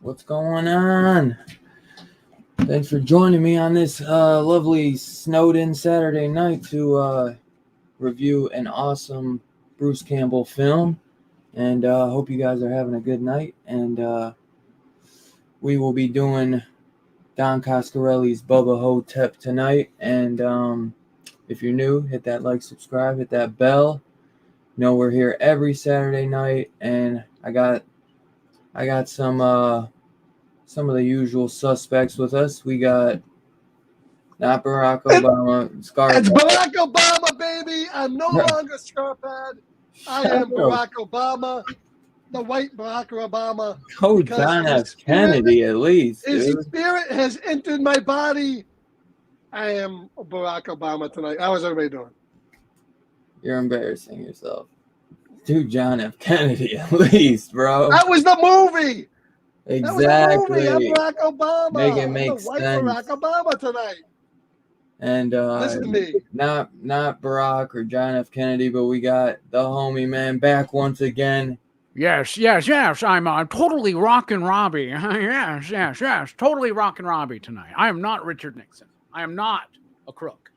What's going on? Thanks for joining me on this lovely snowed-in Saturday night to review an awesome Bruce Campbell film. And hope you guys are having a good night. And we will be doing Don Coscarelli's Bubba Ho-Tep tonight. And if you're new, hit that like, subscribe, hit that bell. You know we're here every Saturday night, and I got some of the usual suspects with us. We got not Barack Obama, Scarpad. It's Barack Obama, baby. I'm no longer Scarpad. I am Barack Obama, the white Barack Obama. Oh, John F. Kennedy, at least. His spirit has entered my body. I am Barack Obama tonight. How is everybody doing? You're embarrassing yourself. Dude, John F. Kennedy, at least, bro. That was the movie. Exactly. That was the movie. I'm Barack Obama. Make it make sense. White Barack Obama tonight. And listen to me. Not Barack or John F. Kennedy, but we got the homie man back once again. Yes. I'm totally rockin' Robbie. yes. Totally rockin' Robbie tonight. I am not Richard Nixon. I am not a crook.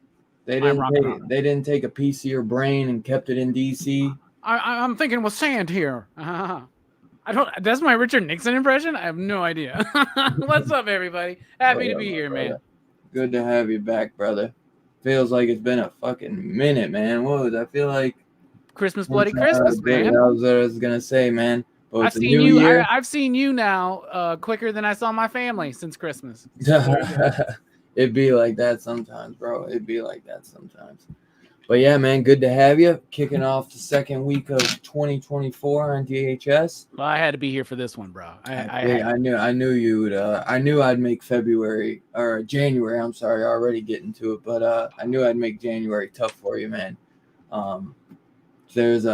They didn't take a piece of your brain and kept it in D.C. I'm thinking with sand here. That's my Richard Nixon impression? I have no idea. What's up, everybody? Happy to be here, man. Good to have you back, brother. Feels like it's been a fucking minute, man. I feel like Christmas, bloody Christmas, man. That was what I was gonna say, man. I've seen you. I've seen you now quicker than I saw my family since Christmas. It'd be like that sometimes, bro. But yeah, man, good to have you. Kicking off the second week of 2024 on DHS. Well, I had to be here for this one, bro. I knew you would. I knew I'd make January. I'm sorry, already getting to it, but I knew I'd make January tough for you, man. There's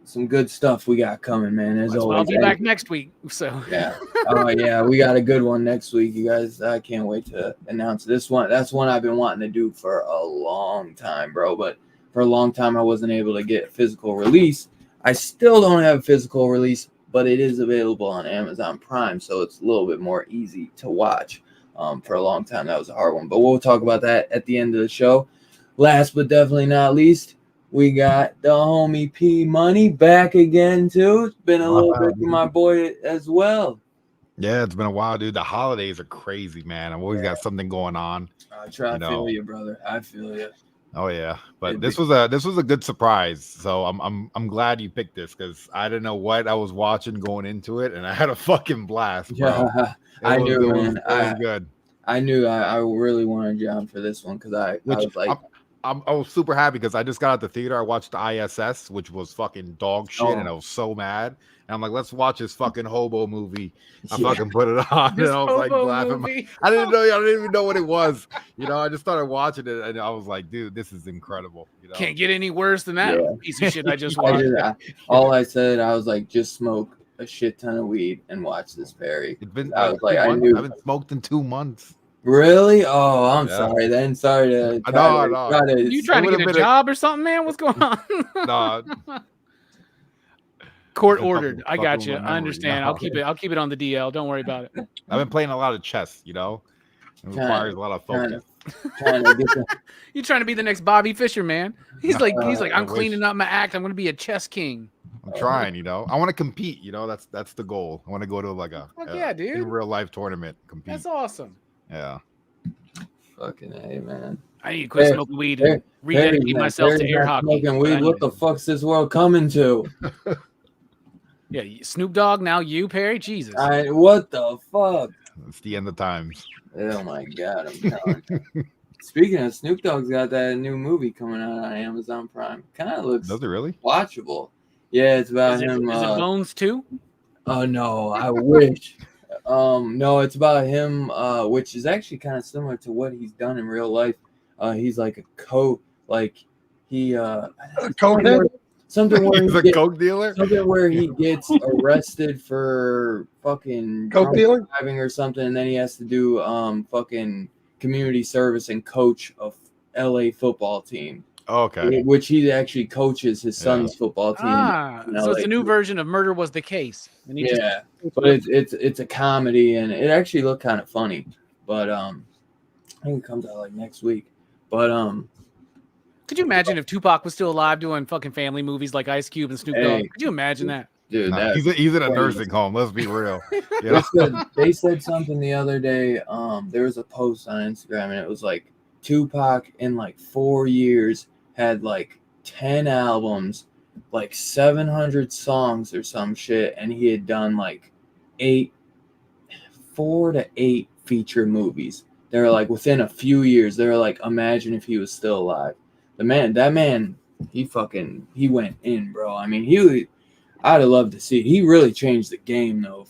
some good stuff we got coming, man. As always, I'll be back next week. So yeah. Oh yeah, we got a good one next week, you guys. I can't wait to announce this one. That's one I've been wanting to do for a long time, bro. But for a long time, I wasn't able to get physical release. I still don't have physical release, but it is available on Amazon Prime, so it's a little bit more easy to watch. For a long time, that was a hard one. But we'll talk about that at the end of the show. Last but definitely not least, we got the homie P Money back again, too. It's been a little bit for my boy as well. Yeah, it's been a while, dude. The holidays are crazy, man. I've always got something going on. I feel you, brother. I feel you. Oh yeah, but It'd this be- was a good surprise. So I'm glad you picked this because I didn't know what I was watching going into it, and I had a fucking blast, bro. Yeah, I knew, man. It was good. I knew I really wanted you on for this one because I Which was like, I was super happy because I just got out the theater. I watched the ISS, which was fucking dog shit, and I oh, was so mad. And I'm like, let's watch this fucking hobo movie. I yeah. fucking put it on, This and I was like hobo laughing. movie. I didn't even know what it was. I just started watching it, and I was like, dude, this is incredible. Can't get any worse than that Yeah. piece of shit I just I watched. all I said, I was like, just smoke a shit ton of weed and watch this, Perry. It's been I was like, I 2 months. knew. I haven't smoked in 2 months. Really? Oh, I'm Yeah. sorry. Then sorry to I try know. to You trying to would've get a been job or something, man? What's going on? No, Court Fucking- ordered. I got fucking you. with my I memory. understand. No. I'll keep it on the DL. Don't worry about it. I've been playing a lot of chess. It requires a lot of trying focus. trying to get the, You trying to be the next Bobby Fischer, man? He's like, I I'm wish. cleaning up my act. I'm going to be a chess king. I'm trying. I want to compete. That's the goal. I want to go to like a Fuck yeah, dude. in real life tournament. Compete. That's awesome. Yeah. fucking A, man. I need to quit smoking weed and rededicate myself to air hockey. Smoking But I weed. need What the to. fuck's this world coming to? Yeah, Snoop Dogg. Now you, Perry. Jesus. What the fuck? It's the end of times. Oh my god, I'm telling you. Speaking of, Snoop Dogg's got that new movie coming out on Amazon Prime. Kind of looks Does it really? watchable. Yeah, it's about Is him. it Bones too? Oh no, I wish. No, it's about him, which is actually kind of similar to what he's done in real life. He's like Cokehead? something where He's he a gets, coke dealer. something where he gets arrested for fucking Coke drunk dealing? driving or something, and then he has to do fucking community service and coach a LA football team, Okay. which he actually coaches his son's football team. So it's a new version of Murder Was the Case. And he Yeah, but it's a comedy and it actually looked kind of funny. But I think it comes out like next week. But could you imagine if Tupac was still alive doing fucking family movies like Ice Cube and Snoop Dogg? Hey. Could you imagine that? dude, Nah, he's in a nursing home. Let's be real. they said something the other day. There was a post on Instagram and it was like Tupac in like 4 years had like 10 albums, like 700 songs or some shit, and he had done like 4 to 8 feature movies. They were like within a few years. They were like, imagine if he was still alive. That man, he went in, bro. I mean, I'd have loved to see. He really changed the game though.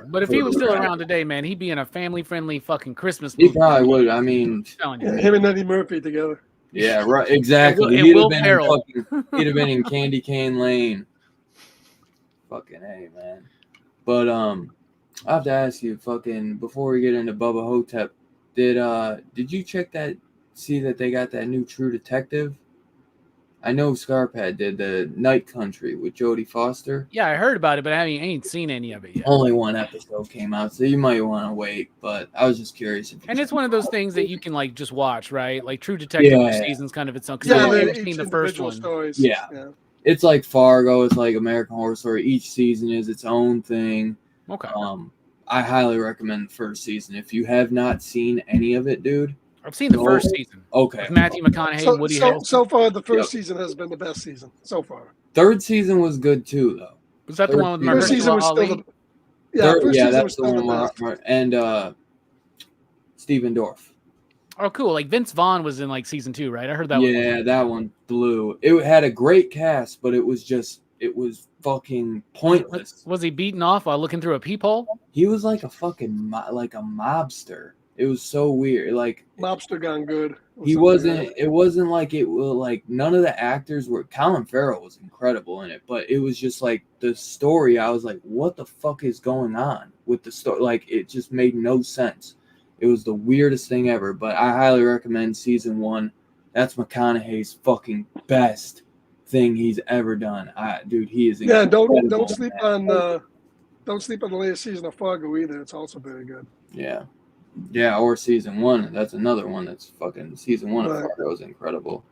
But if he was still around today, man, he'd be in a family-friendly fucking Christmas he movie. probably would. I mean, I'm telling you. Yeah, him and Eddie Murphy together. yeah, right, exactly. And Will Ferrell. He'd have been in Candy Cane Lane. Fucking A, man. But I have to ask you, fucking, before we get into Bubba Ho-Tep, did you see that they got that new True Detective? I know Scarpad did the Night Country with Jodie Foster. Yeah, I heard about it, but I ain't seen any of it yet. Only one episode came out, so you might want to wait. But I was just curious. And it's one of those things that you can like just watch, right? Like True Detective Yeah. season's kind of its own. Because Yeah, I've they're never each seen the first individual one. stories. Yeah. It's like Fargo. It's like American Horror Story. Each season is its own thing. Okay. I highly recommend the first season. If you have not seen any of it, dude. I've seen the first season. Okay. With Matthew McConaughey and Woody Harrelson. So far, the first season has been the best season so far. Third season was good too, though. Was that the one with First season Mahershala was Ali? still the first season was that's the still the one. best. And Steven Dorff. Oh, cool. Like Vince Vaughn was in like season 2, right? I heard that one. Yeah, that one blew. It had a great cast, but it was fucking pointless. Was he beaten off while looking through a peephole? He was like a fucking like a mobster. It was so weird. Like Mobster Gone Good. he wasn't. It wasn't like it was like none of the actors were. Colin Farrell was incredible in it, but it was just like the story. I was like, what the fuck is going on with the story? Like it just made no sense. It was the weirdest thing ever. But I highly recommend season 1. That's McConaughey's fucking best thing he's ever done. Dude, he is. Yeah, don't incredible, sleep man. on don't sleep on the latest season of Fargo either. It's also very good. Yeah. Yeah, or season 1. That's another one that's fucking season 1 of Right. Fargo is incredible.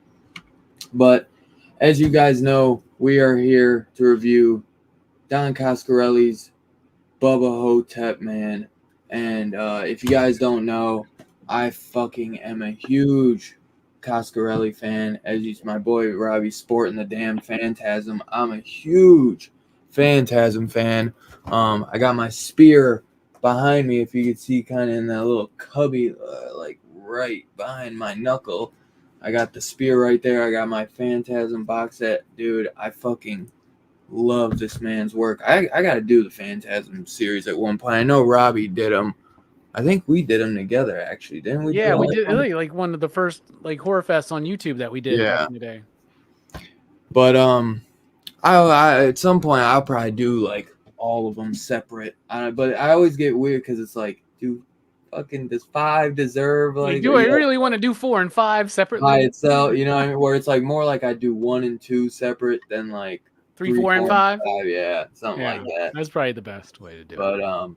But as you guys know, we are here to review Don Coscarelli's Bubba Ho-Tep, man. And if you guys don't know, I fucking am a huge Coscarelli fan, as he's my boy Robbie sporting the damn Phantasm. I'm a huge Phantasm fan. I got my spear behind me, if you could see, kind of in that little cubby, like right behind my knuckle. I got the spear right there. I got my Phantasm box set. Dude, I fucking love this man's work. I got to do the Phantasm series at one point. I know Robbie did them. I think we did them together, actually, didn't we? Yeah, we did really like one of the first like horror fests on YouTube that we did back in the day. But I at some point I'll probably do like all of them separate. But I always get weird because it's like, dude, fucking does 5 deserve like? Do I really want to do 4 and 5 separately by itself? You know what I mean? Where it's like more like I do 1 and 2 separate than like 3, 4, and 5. Yeah, something like that. That's probably the best way to do it. But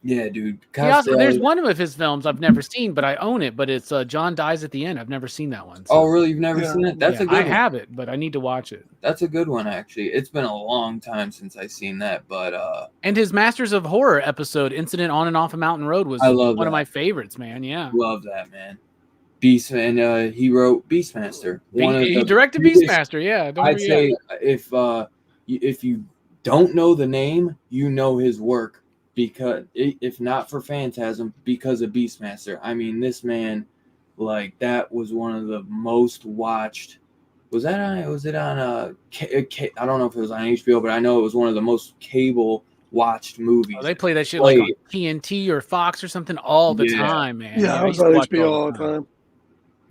yeah, dude. There's one of his films I've never seen, but I own it. But it's John Dies at the End. I've never seen that one. So. Oh, really? You've never seen it? That's a good one. I have it, but I need to watch it. That's a good one, actually. It's been a long time since I've seen that, but and his Masters of Horror episode, Incident on and Off a Mountain Road, was one of my favorites, man. Yeah, love that, man. Beast, and he wrote Beastmaster. He directed Beastmaster. Yeah, I'd say if you don't know the name, you know his work. Because if not for Phantasm, because of Beastmaster. I mean, this man, like, that was one of the most watched. Was it on? I don't know if it was on HBO, but I know it was one of the most cable watched movies. Oh, they play that shit like on TNT or Fox or something all the time, man. Yeah, it was on HBO all the time.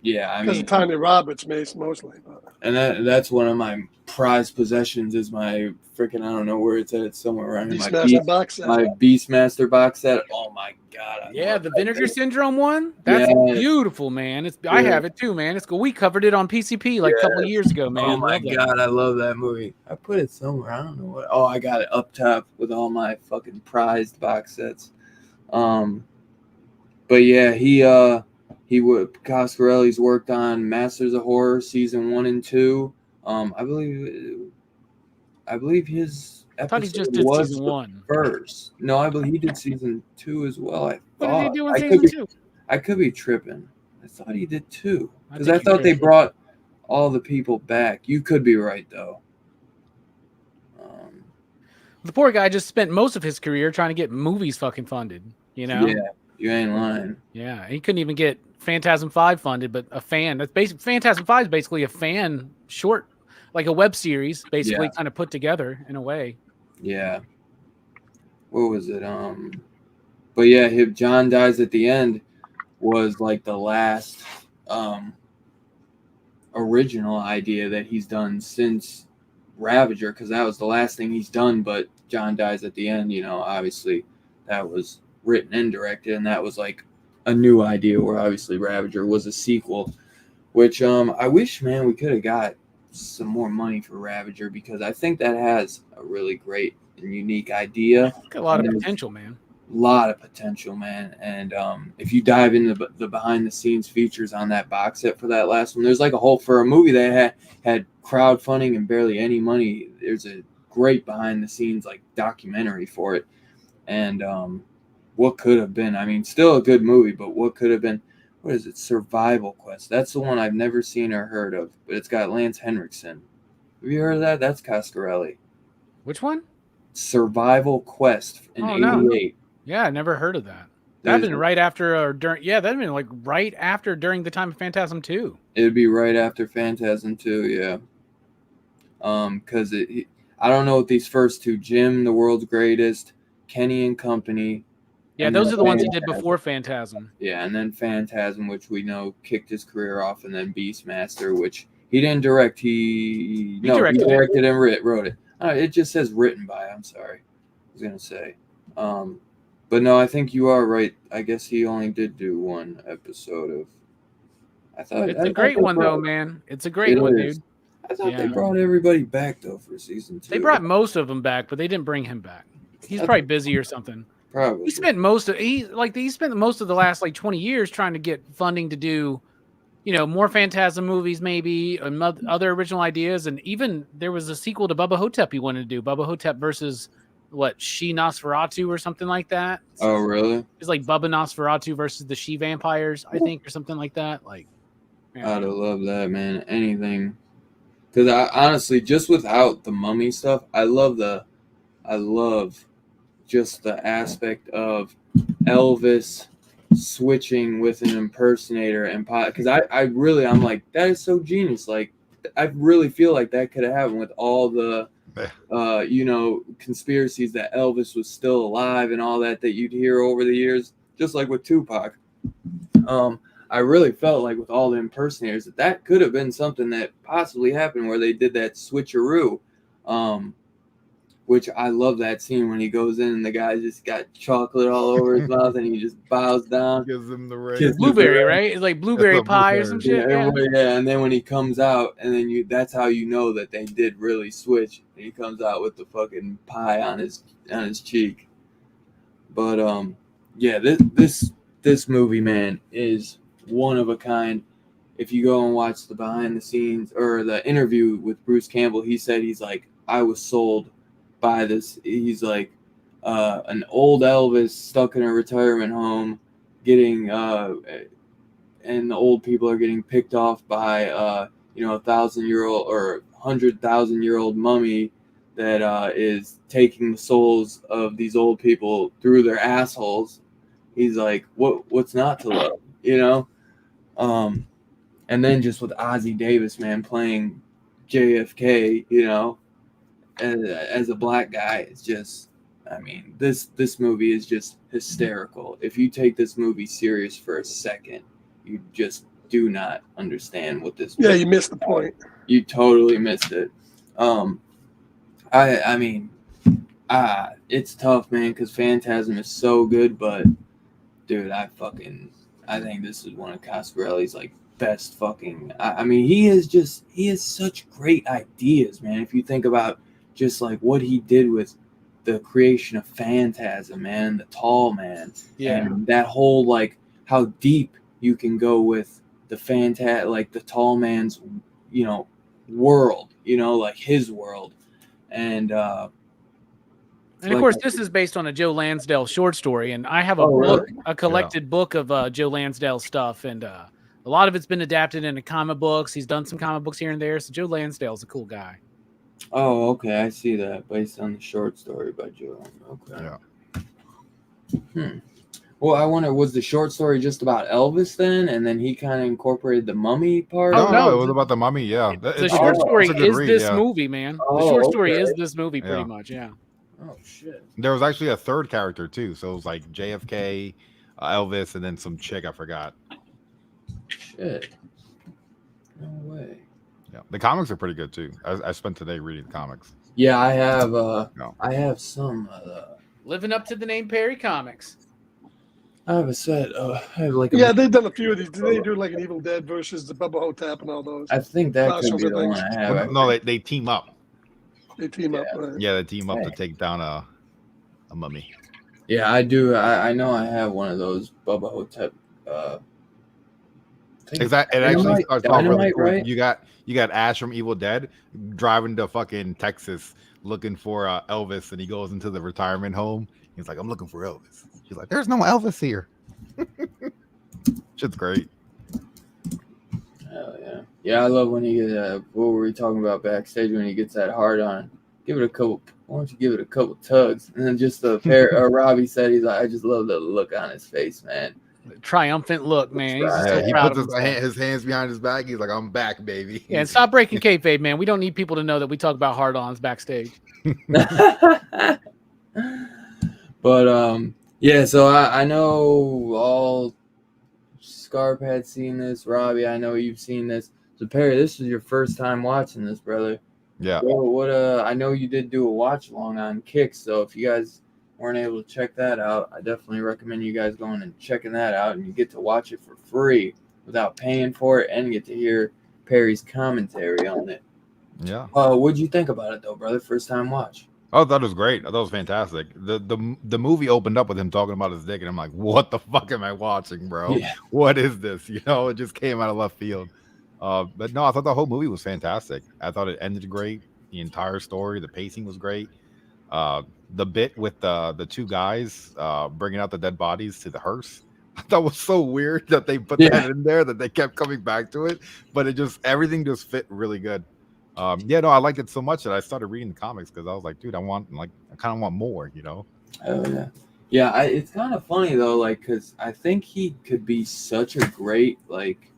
Yeah, I mean, because of Tanya Roberts, mostly. And that's one of my prized possessions is my freaking, I don't know where it's at. It's somewhere around here. My Beastmaster box set. Oh my god! The Vinegar Syndrome one. That's beautiful, man. I have it too, man. It's cool. We covered it on PCP like a couple of years ago, man. Oh my god, I love that movie. I put it somewhere. I don't know what. Oh, I got it up top with all my fucking prized box sets. But yeah, Coscarelli's worked on Masters of Horror season 1 and 2. I believe his episode, I thought he just did season 1 first. No, I believe he did season 2 as well. What did he do in season 2? I could be tripping. I thought he did 2 because I thought they brought all the people back. You could be right though. The poor guy just spent most of his career trying to get movies fucking funded. You know? Yeah, you ain't lying. Yeah, he couldn't even get Phantasm 5 funded, but a fan. That's basically Phantasm 5 is basically a fan short, like a web series, basically kind of put together in a way. Yeah. What was it? But yeah, John Dies at the End was like the last original idea that he's done since Ravager, because that was the last thing he's done. But John Dies at the End, you know, obviously that was written and directed, and that was like a new idea where obviously Ravager was a sequel, which I wish, man, we could have got some more money for Ravager, because I think that has a really great and unique idea. Got a lot of potential, man. A lot of potential, man. And if you dive into the behind the scenes features on that box set for that last one, there's like a whole, for a movie that had crowdfunding and barely any money, there's a great behind the scenes like documentary for it. And what could have been, I mean, still a good movie, but what could have been, what is it? Survival Quest. That's the one I've never seen or heard of, but it's got Lance Henriksen. Have you heard of that? That's Coscarelli. Which one? Survival Quest in '88. No. Yeah, I never heard of that. That'd been right after or during. Yeah, that'd been like right after, during the time of Phantasm 2. It'd be right after Phantasm 2, yeah. Because I don't know what these first two, Jim, The World's Greatest, Kenny and Company. Yeah, those are the ones he did before Phantasm. Yeah, and then Phantasm, which we know kicked his career off, and then Beastmaster, which he didn't direct. He directed and wrote it. It just says written by. I'm sorry, I was gonna say. But no, I think you are right. I guess he only did do one episode of. It's a great one, though, man. It's a great one, dude. I thought they brought everybody back though for season 2. They brought most of them back, but they didn't bring him back. He's probably busy or something. Probably. He spent most of the last like 20 years trying to get funding to do, you know, more Phantasm movies, maybe, and other original ideas. And even there was a sequel to Bubba Ho-Tep he wanted to do, Bubba Ho-Tep versus She Nosferatu or something like that. Oh, really? It's like Bubba Nosferatu versus the She Vampires, I think, or something like that. Like, Yeah. I'd have loved that, man. Anything. Because I honestly, just without the mummy stuff, I love just the aspect of Elvis switching with an impersonator and because I'm like, that is so genius. Like, I really feel like that could have happened with all the conspiracies that Elvis was still alive and all that you'd hear over the years, just like with Tupac. I really felt like with all the impersonators that could have been something that possibly happened where they did that switcheroo. Which I love that scene when he goes in and the guy just got chocolate all over his mouth and he just bows down. Gives him the ring. Gives Blueberry, right? It's like blueberry a pie or blueberry. some shit. Yeah. And then when he comes out, and then that's how you know that they did really switch. And he comes out with the fucking pie on his cheek. But yeah, this movie, man, is one of a kind. If you go and watch the behind the scenes or the interview with Bruce Campbell, he said he's like, I was sold by this. He's like an old Elvis stuck in a retirement home, getting and the old people are getting picked off by a 1,000-year-old or 100,000-year-old mummy that is taking the souls of these old people through their assholes. He's like, what's not to love, and then just with Ozzie Davis, man, playing JFK, as a black guy, it's just, I mean, this movie is just hysterical. If you take this movie serious for a second, you just do not understand what this. Yeah, you missed the point. You totally missed it. I mean, it's tough, man, because Phantasm is so good, but dude, I think this is one of Coscarelli's like best fucking. I mean, he has such great ideas, man. If you think about just like what he did with the creation of Phantasm, man, the Tall Man, and that whole like how deep you can go with the like the Tall Man's, world, like his world, and of course, this is based on a Joe Lansdale short story, and I have a collected book of Joe Lansdale stuff, and a lot of it's been adapted into comic books. He's done some comic books here and there, so Joe Lansdale's a cool guy. Oh, okay, I see that, based on the short story by Joe. Okay. Yeah. Well, I wonder, was the short story just about Elvis then, and then he kind of incorporated the mummy part? No, it was about the mummy. Yeah, the short story is this movie, man. The short story is this movie, pretty much. Yeah. Oh shit. There was actually a third character too, so it was like JFK, Elvis, and then some chick I forgot. Shit. No way. Yeah, the comics are pretty good too. I spent today reading the comics. Yeah, I have. I have some. Living up to the name Perry Comics. I have a set. I have like. They've done a few of these. Did they do like an Evil Dead versus the Bubba Ho-Tep and all those? I think that could be the one I have. Well, no, they team up. They team up. Right? Yeah, they team up to take down a mummy. Yeah, I do. I know I have one of those Bubba Ho-Tep. Exactly. It actually starts off really cool. Right? You got Ash from Evil Dead driving to fucking Texas looking for Elvis, and he goes into the retirement home. He's like, I'm looking for Elvis. She's like, there's no Elvis here. Shit's great. Hell yeah. Yeah, I love when he gets what were we talking about backstage when he gets that hard on. Give it a couple. Why don't you give it a couple tugs? And then just the pair. Robbie said he's like, I just love the look on his face, man. Triumphant look, man. He puts his hands behind his back. He's like, I'm back, baby. Yeah, and stop breaking kayfabe, man. We don't need people to know that we talk about hard-ons backstage. But yeah, so I know all Scarp had seen this. Robbie, I know you've seen this. So Perry, this is your first time watching this, brother. Yeah. What I know you did do a watch along on Kicks, so if you guys weren't able to check that out, I definitely recommend you guys going and checking that out, and you get to watch it for free without paying for it, and get to hear Perry's commentary on it. Yeah. What'd you think about it though, brother? First time watch. Oh, that was great. I thought it was fantastic. The movie opened up with him talking about his dick, and I'm like, what the fuck am I watching, bro? Yeah. What is this? It just came out of left field. But no, I thought the whole movie was fantastic. I thought it ended great. The entire story, the pacing was great. The bit with the two guys bringing out the dead bodies to the hearse That was so weird that they put that in there, that they kept coming back to it, but everything just fit really good. Yeah, no, I liked it so much that I started reading the comics because I was like, dude, I kind of want more, you know? Oh yeah, yeah. It's kind of funny though, like, because I think he could be such a great, like,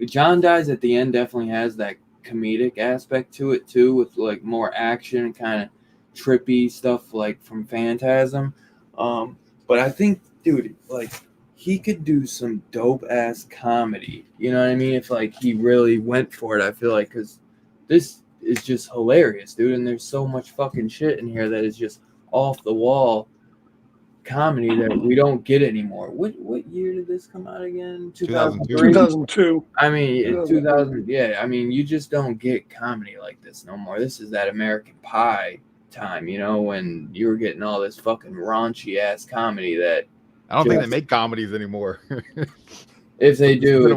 John Dies at the end definitely has that comedic aspect to it too, with like more action, kind of trippy stuff like from Phantasm. But I think, dude, like, he could do some dope ass comedy. You know what I mean? If like he really went for it, I feel like, because this is just hilarious, dude. And there's so much fucking shit in here that is just off the wall comedy that we don't get anymore. What year did this come out again? 2003? 2002. I mean, 2000. Yeah, I mean, you just don't get comedy like this no more. This is that American Pie time, you know, when you were getting all this fucking raunchy ass comedy that I don't think they make comedies anymore. if they do,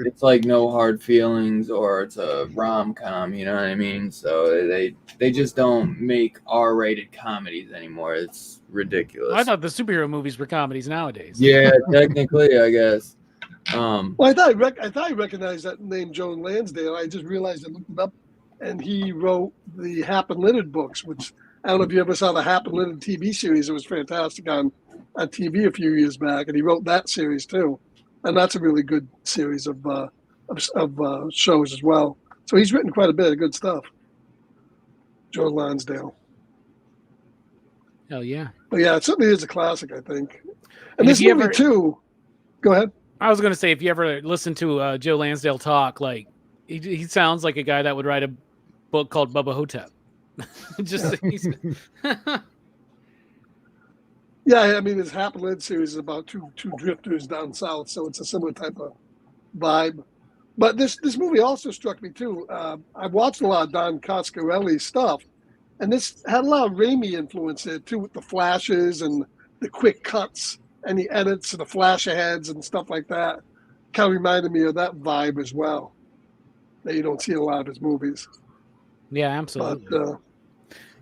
it's like No Hard Feelings, or it's a rom-com, you know what I mean? So they just don't make R-rated comedies anymore. It's ridiculous. I thought the superhero movies were comedies nowadays. Yeah, technically, I guess. Well, I thought I recognized that name, Joe Lansdale. I just realized I looked it up, and he wrote the Hap and Leonard books, which I don't know if you ever saw the Hap and Leonard TV series. It was fantastic on TV a few years back, and he wrote that series too. And that's a really good series of shows as well. So he's written quite a bit of good stuff. Joe Lansdale. Hell yeah. But yeah, it certainly is a classic, I think. And this movie too. Go ahead. I was going to say, if you ever listen to Joe Lansdale talk, like he sounds like a guy that would write a book called Bubba Ho-Tep. Yeah, I mean, his Hap and Leonard series is about two drifters down south, so it's a similar type of vibe. But this movie also struck me too. I've watched a lot of Don Coscarelli stuff, and this had a lot of Raimi influence there too, with the flashes and the quick cuts and the edits and the flash aheads and stuff like that. Kind of reminded me of that vibe as well, that you don't see in a lot of his movies. Yeah, absolutely. But,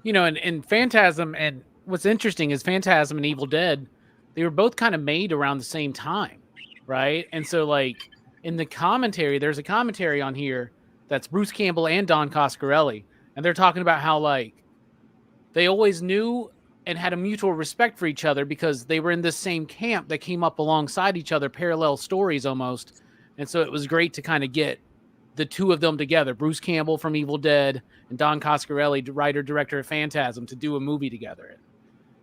you know, and Phantasm, and what's interesting is Phantasm and Evil Dead, they were both kind of made around the same time, right? And so, like, in the commentary, there's a commentary on here that's Bruce Campbell and Don Coscarelli, and they're talking about how, like, they always knew and had a mutual respect for each other because they were in this same camp that came up alongside each other, parallel stories almost. And so it was great to kind of get the two of them together, Bruce Campbell from Evil Dead and Don Coscarelli, writer, director of Phantasm, to do a movie together.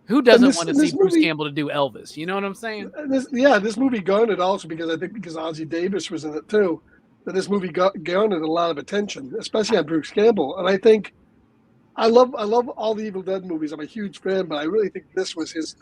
Who doesn't want to see Bruce Campbell to do Elvis? You know what I'm saying? This movie garnered also because Ozzie Davis was in it too. That this movie garnered a lot of attention, especially on Bruce Campbell. And I think I love all the Evil Dead movies. I'm a huge fan, but I really think this was his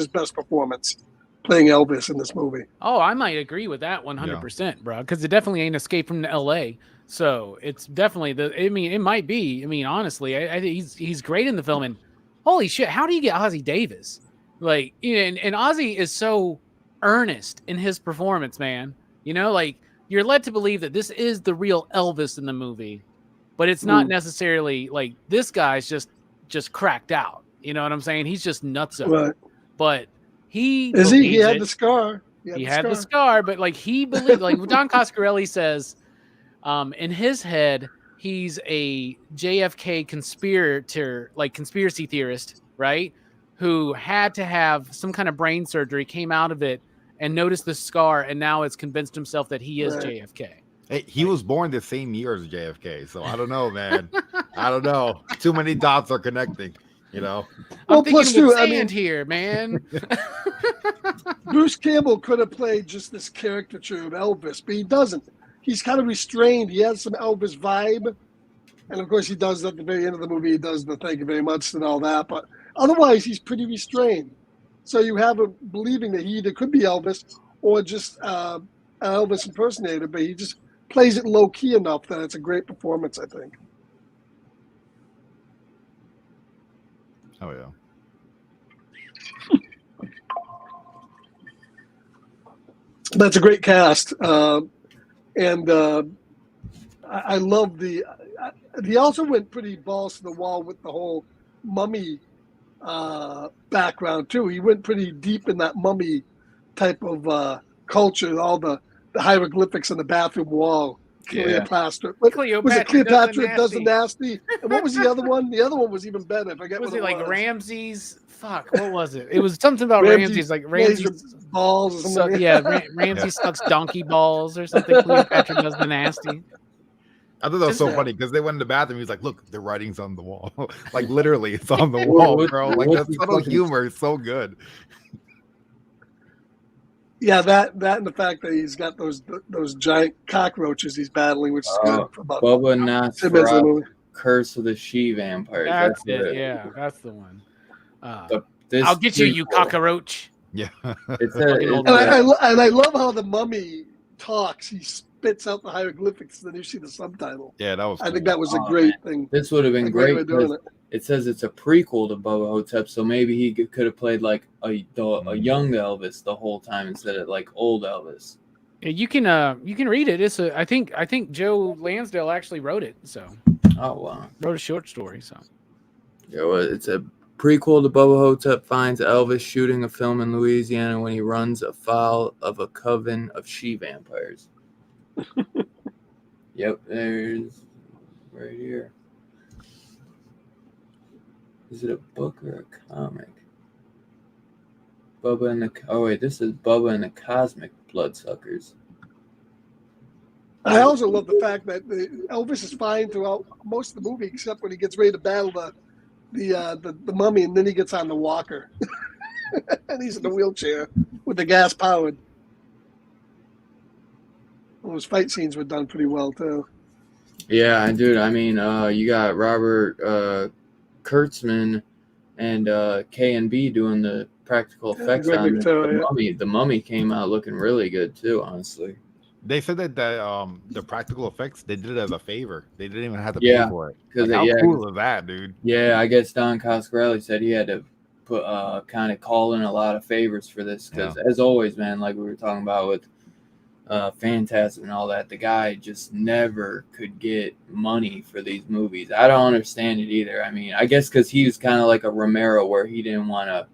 best performance, playing Elvis in this movie. Oh, I might agree with that 100%, bro. Because it definitely ain't Escape from L.A. So it's definitely it might be. I mean, honestly, I think he's great in the film. And holy shit, how do you get Ozzie Davis? Like, you know, and Ozzie is so earnest in his performance, man. You know, like, you're led to believe that this is the real Elvis in the movie, but it's not necessarily like this guy's just cracked out. You know what I'm saying? He's just nutso. Right. But he had the scar. He had the scar, but like he believed, like Don Coscarelli says, in his head, he's a JFK conspiracy theorist, right? Who had to have some kind of brain surgery, came out of it, and noticed the scar, and now has convinced himself that he is JFK. Hey, he was born the same year as JFK, so I don't know, man. I don't know. Too many dots are connecting, you know. I'm thinking with sand here, man. Bruce Campbell could have played just this caricature of Elvis, but he doesn't. He's kind of restrained. He has some Elvis vibe. And, of course, he does at the very end of the movie. He does the thank you very much and all that. But otherwise, he's pretty restrained. So you have him believing that he either could be Elvis or just an Elvis impersonator, but he just plays it low-key enough that it's a great performance, I think. Oh, yeah. That's a great cast. And I love he also went pretty balls to the wall with the whole mummy background too. He went pretty deep in that mummy type of culture, all the hieroglyphics on the bathroom wall. Cleopatra. Was it Cleopatra does the nasty? And what was the other one? The other one was even better. I forget was what it was. Ramses? Fuck, what was it? It was something about Ramses, like Ramses balls or something. Ramses sucks donkey balls or something. Cleopatra does the nasty. I thought that was so funny because they went in the bathroom. He's like, "Look, the writing's on the wall. Like literally, it's on the wall, bro. Like that subtle humor is so good." Yeah, that and the fact that he's got those giant cockroaches he's battling, which is good. For about Bubba Nosferatu, Curse of the She Vampires. That's it. Yeah, that's the one. I'll get you, you cockroach. Yeah. And I love how the mummy talks. He spits out the hieroglyphics, then you see the subtitle. Yeah, that was cool. I think that was a great thing. This would have been great. It says it's a prequel to Bubba Ho-Tep, so maybe he could have played like a young Elvis the whole time instead of like old Elvis. Yeah, you can read it. It's I think Joe Lansdale actually wrote it. So wrote a short story. So it's a prequel to Bubba Ho-Tep finds Elvis shooting a film in Louisiana when he runs afoul of a coven of she vampires. Yep, there's right here. Is it a book or a comic? This is Bubba and the Cosmic Bloodsuckers. I also love the fact that Elvis is fine throughout most of the movie, except when he gets ready to battle the mummy, and then he gets on the walker, and he's in the wheelchair with the gas powered. Those fight scenes were done pretty well too. Yeah, dude. I mean, you got Robert Kurtzman and K&B doing the practical effects on the mummy. The mummy came out looking really good too, honestly. They said that the practical effects, they did it as a favor. They didn't even have to pay for it. How cool is that, dude? Yeah, I guess Don Coscarelli said he had to put kind of call in a lot of favors for this because, as always, man, like we were talking about with Phantasm and all that, the guy just never could get money for these movies. I don't understand it either. I mean, I guess because he was kind of like a Romero where he didn't want to,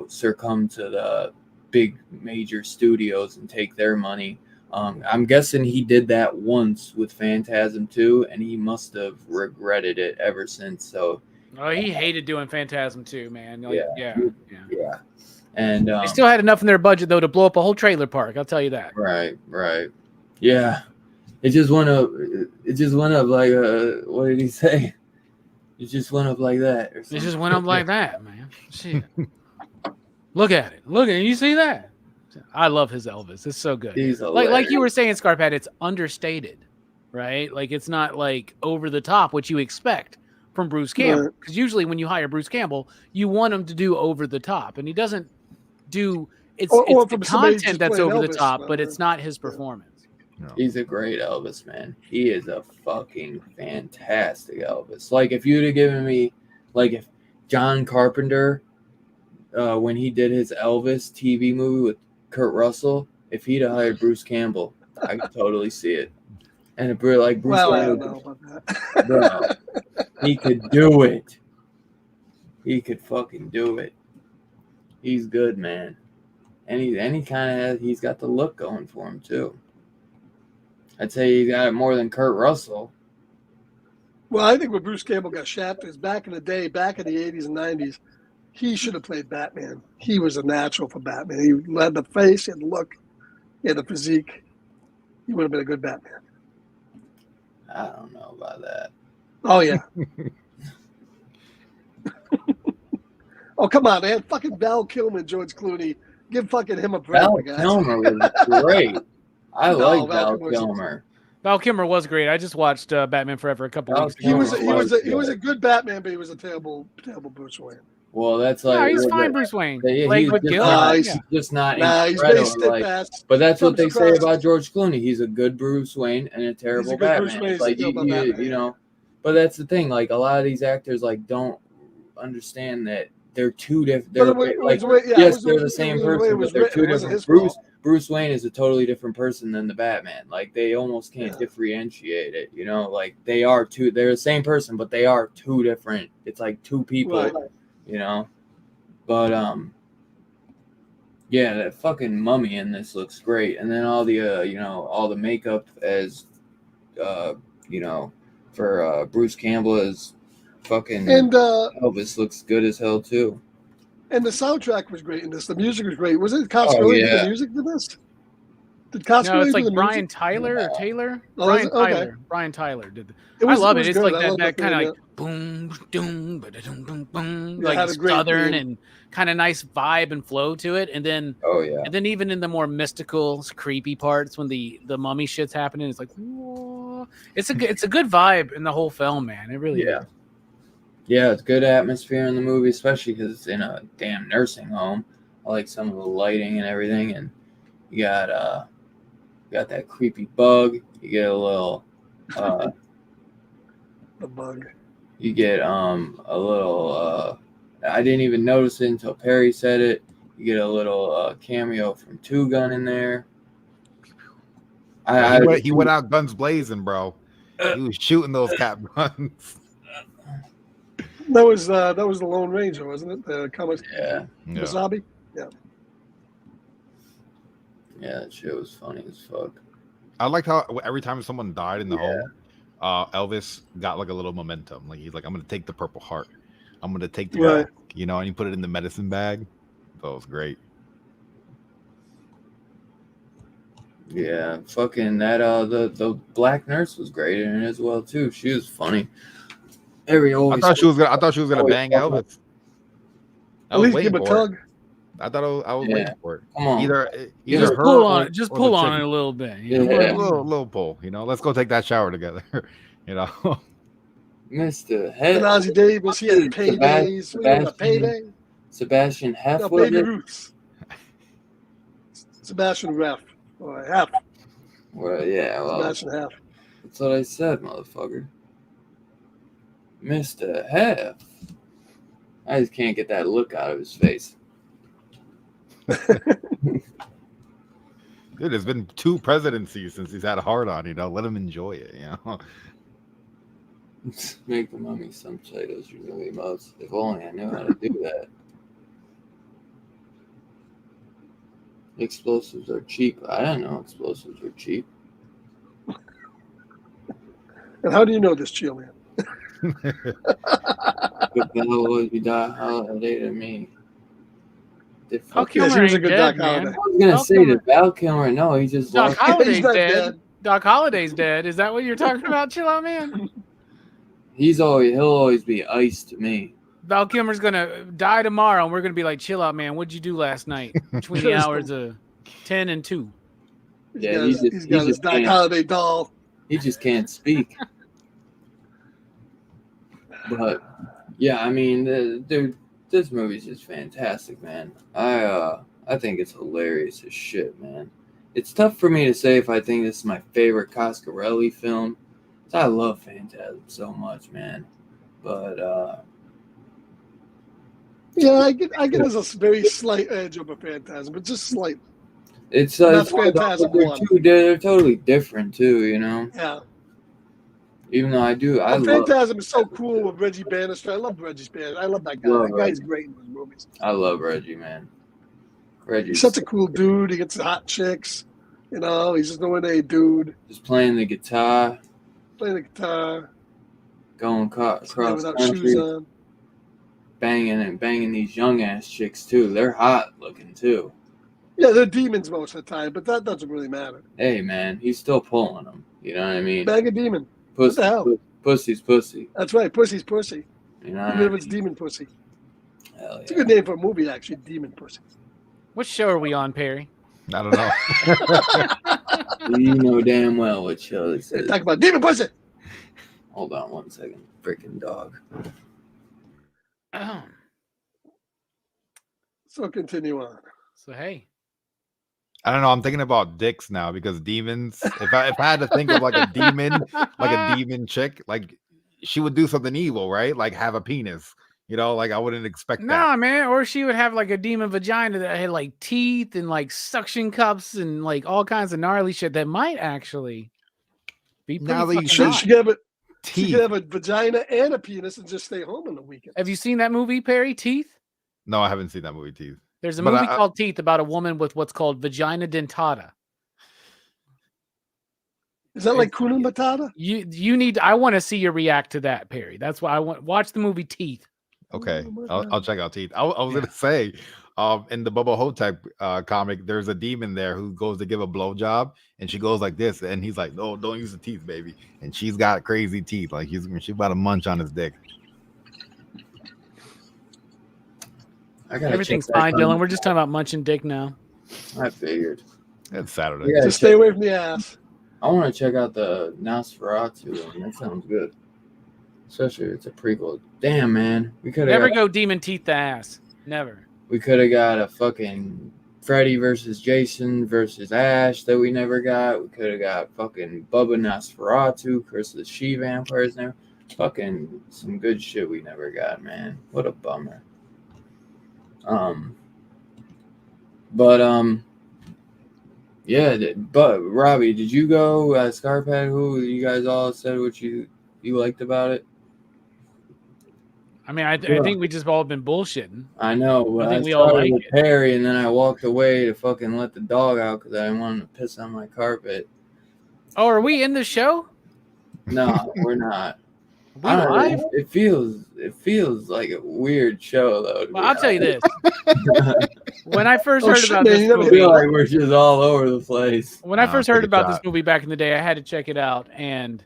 succumb to the big major studios and take their money. I'm guessing he did that once with Phantasm 2, and he must have regretted it ever since. So, he hated doing Phantasm 2, man. Yeah. And they still had enough in their budget though to blow up a whole trailer park. I'll tell you that. Right. Yeah, it just went up. Like what did he say? It just went up like that. Or something. It just went up like that, man. Shit. Look at it. You see that? I love his Elvis. It's so good. He's like you were saying, Scarpad. It's understated, right? Like it's not like over the top what you expect from Bruce Campbell. Because usually when you hire Bruce Campbell, you want him to do over the top, and he doesn't do. It's the content that's over the top, but it's not his performance. No. He's a great Elvis, man. He is a fucking fantastic Elvis. Like if you'd have given me, like if John Carpenter, when he did his Elvis TV movie with Kurt Russell, if he'd have hired Bruce Campbell, I could totally see it. And if we're like Bruce I don't know about that. Bro, he could do it. He could fucking do it. He's good, man. And he kind of he's got the look going for him too. I'd say he got it more than Kurt Russell. Well, I think when Bruce Campbell got shafted is back in the day, back in the 80s and 90s, he should have played Batman. He was a natural for Batman. He had the face, he had the look, he had the physique. He would have been a good Batman. I don't know about that. Oh, yeah. Oh, come on, man. Fucking Val Kilmer and George Clooney. Give fucking him a break, guys. Val Kilmer was great. I like Val Kilmer. Val Kilmer was great. I just watched Batman Forever a couple weeks ago. He was a good Batman, but he was a terrible Bruce Wayne. Well, that's like he's fine, Bruce Wayne. He's just not incredible. But that's what they say about George Clooney. He's a good Bruce Wayne and a terrible Batman. It's like you know. But that's the thing. Like a lot of these actors, like don't understand that they're two different. They're the same person, but they're two different. Bruce Wayne is a totally different person than the Batman. Like they almost can't differentiate it. You know, like they're the same person, but they are two different. It's like two people. Right. You know, but Yeah, that fucking mummy in this looks great, and then all the all the makeup as for Bruce Campbell as fucking And Elvis looks good as hell too. the soundtrack was great in this. The music was great. Was it Oh, Coscarelli did the yeah. music to this? Did No, Coscarelli it's do like the Brian music? Tyler or Taylor. Oh, is Brian it? Okay. Tyler. Brian Tyler did. It was, I love it it. was It's good. like I love that the kind of thing, like boom, doom, ba-da-dum, boom, boom, Yeah, like had a great southern theme. and kind of nice vibe and flow to it. And then Oh yeah. even in the more mystical, creepy parts when the mummy shit's happening, it's like, whoa. It's a good vibe in the whole film, man. It really Yeah. is. Yeah, it's good atmosphere in the movie, especially because it's in a damn nursing home. I like some of the lighting and everything, and you got that creepy bug. You get a little the bug. you get a little I didn't even notice it until Perry said it. You get a little cameo from Two Gun in there. He went out guns blazing, bro. He was shooting those cap guns. That was the Lone Ranger, wasn't it? The comics. Yeah. Wasabi. Yeah. Yeah, that shit was funny as fuck. I liked how every time someone died in the home, Elvis got like a little momentum. Like he's like, I'm gonna take the Purple Heart. I'm gonna take the Right. and he put it in the medicine bag. So it was great. Yeah, fucking that the black nurse was great in it as well too. She was funny. I thought she was gonna bang Elvis. At least give him a tug. I thought I was waiting for it. Come on. Either Just her pull or, on it. Just or pull the on chick. it a little bit. Yeah. A little pull. Let's go take that shower together. Mr. And Head. Ozzie Davis, he had paydays. Payday. Sebastian No, Heffler. Baby Ruth. Sebastian Ref. Or Heff. Well, yeah, well, Sebastian Heff. that's what I said, motherfucker. Mr. Heff. I just can't get that look out of his face. Dude, it's been 2 presidencies since he's had a hard on. Let him enjoy it. Make the mummy some potatoes, you really must. If only I knew how to do that. Explosives are cheap. I don't know explosives are cheap. And how do you know this, Chilean? But that will always be Doc Holiday to me. Val Yes, Kilmer he was a ain't good dead, Doc man. Holiday. I was gonna Val say Kilmer- that Val Kilmer. No, he just Doc lost. Holliday's He's not dead. dead. Doc Holliday's dead. Is that what you're talking about? Chill out, man. He'll always be ice to me. Val Kilmer's gonna die tomorrow, and we're gonna be like, "Chill out, man. What'd you do last night between the hours of 10 and 2?" Yeah, he's got his Doc Holiday doll. He just can't speak. But yeah, I mean, dude, this movie's just fantastic, man. I think it's hilarious as shit, man. It's tough for me to say if I think this is my favorite Coscarelli film. I love Phantasm so much, man. But Yeah, I get there's a very slight edge over Phantasm, but just slight. it's That's one of those Phantasm that one. they're totally different too, Yeah. Even though I love Phantasm is so cool with Reggie Bannister. I love Reggie Bannister. I love that guy. Love That guy's great in those movies. Reggie, man. Reggie's He's such a cool dude. He gets hot chicks. He's just an ordinary dude. just playing the guitar, Playing the guitar. going across Without shoes country, on. banging these young ass chicks too. They're hot looking too. Yeah, they're demons most of the time, but that doesn't really matter. Hey man, he's still pulling them. You know what I mean? Bag a demon. Pussy, the hell? Pussy's pussy. That's right. Pussy's pussy. You know what Even I if it's mean? demon pussy. Hell It's a yeah. good name for a movie, actually. Demon pussy. What show are we on, Perry? I don't know. You know damn well what show this They is. talk about demon pussy. Hold on one second. Freaking dog. So continue on. So hey, I don't know. I'm thinking about dicks now because demons. If I had to think of like a demon chick, like she would do something evil, right? Like have a penis. Like I wouldn't expect that. Nah, man. Or she would have like a demon vagina that had like teeth and like suction cups and like all kinds of gnarly shit that might actually be pretty Now that you fucking say- hot. She could have a vagina and a penis and just stay home on the weekend. Have you seen that movie, Perry? Teeth? No, I haven't seen that movie, Teeth. There's a But movie called Teeth about a woman with what's called vagina dentata. Is that like Kuna Matata? You need. I want to see you react to that, Perry. That's why I want watch the movie Teeth. Okay, I'll check out Teeth. I was gonna say, in the Bubba Ho-Tep comic, there's a demon there who goes to give a blowjob, and she goes like this, and he's like, "No, don't use the teeth, baby." And she's got crazy teeth, like she's about to munch on his dick. Everything's fine, Dylan. We're just talking about munching dick now. I figured. It's Saturday. Just stay away from the ass. I want to check out the Nosferatu one. That sounds good. Especially if it's a prequel. Damn, man. We could never go demon teeth the ass. Never. We could have got a fucking Freddy versus Jason versus Ash that we never got. We could have got fucking Bubba Nosferatu, Curse of the She-Vampires now. Fucking some good shit we never got, man. What a bummer. Yeah, but Robbie, did you go Scarpad? Who you guys all said what you liked about it? I mean, I think we just all been bullshitting. I know. But I think we all like with it. Perry, and then I walked away to fucking let the dog out because I didn't want him to piss on my carpet. Oh, are we in the show? No, we're not. We live? It feels like a weird show though. Well, I'll tell you this. When I first heard about this this movie, I movie, feel like we're just all over the place. when I first heard about this movie back in the day, I had to check it out, and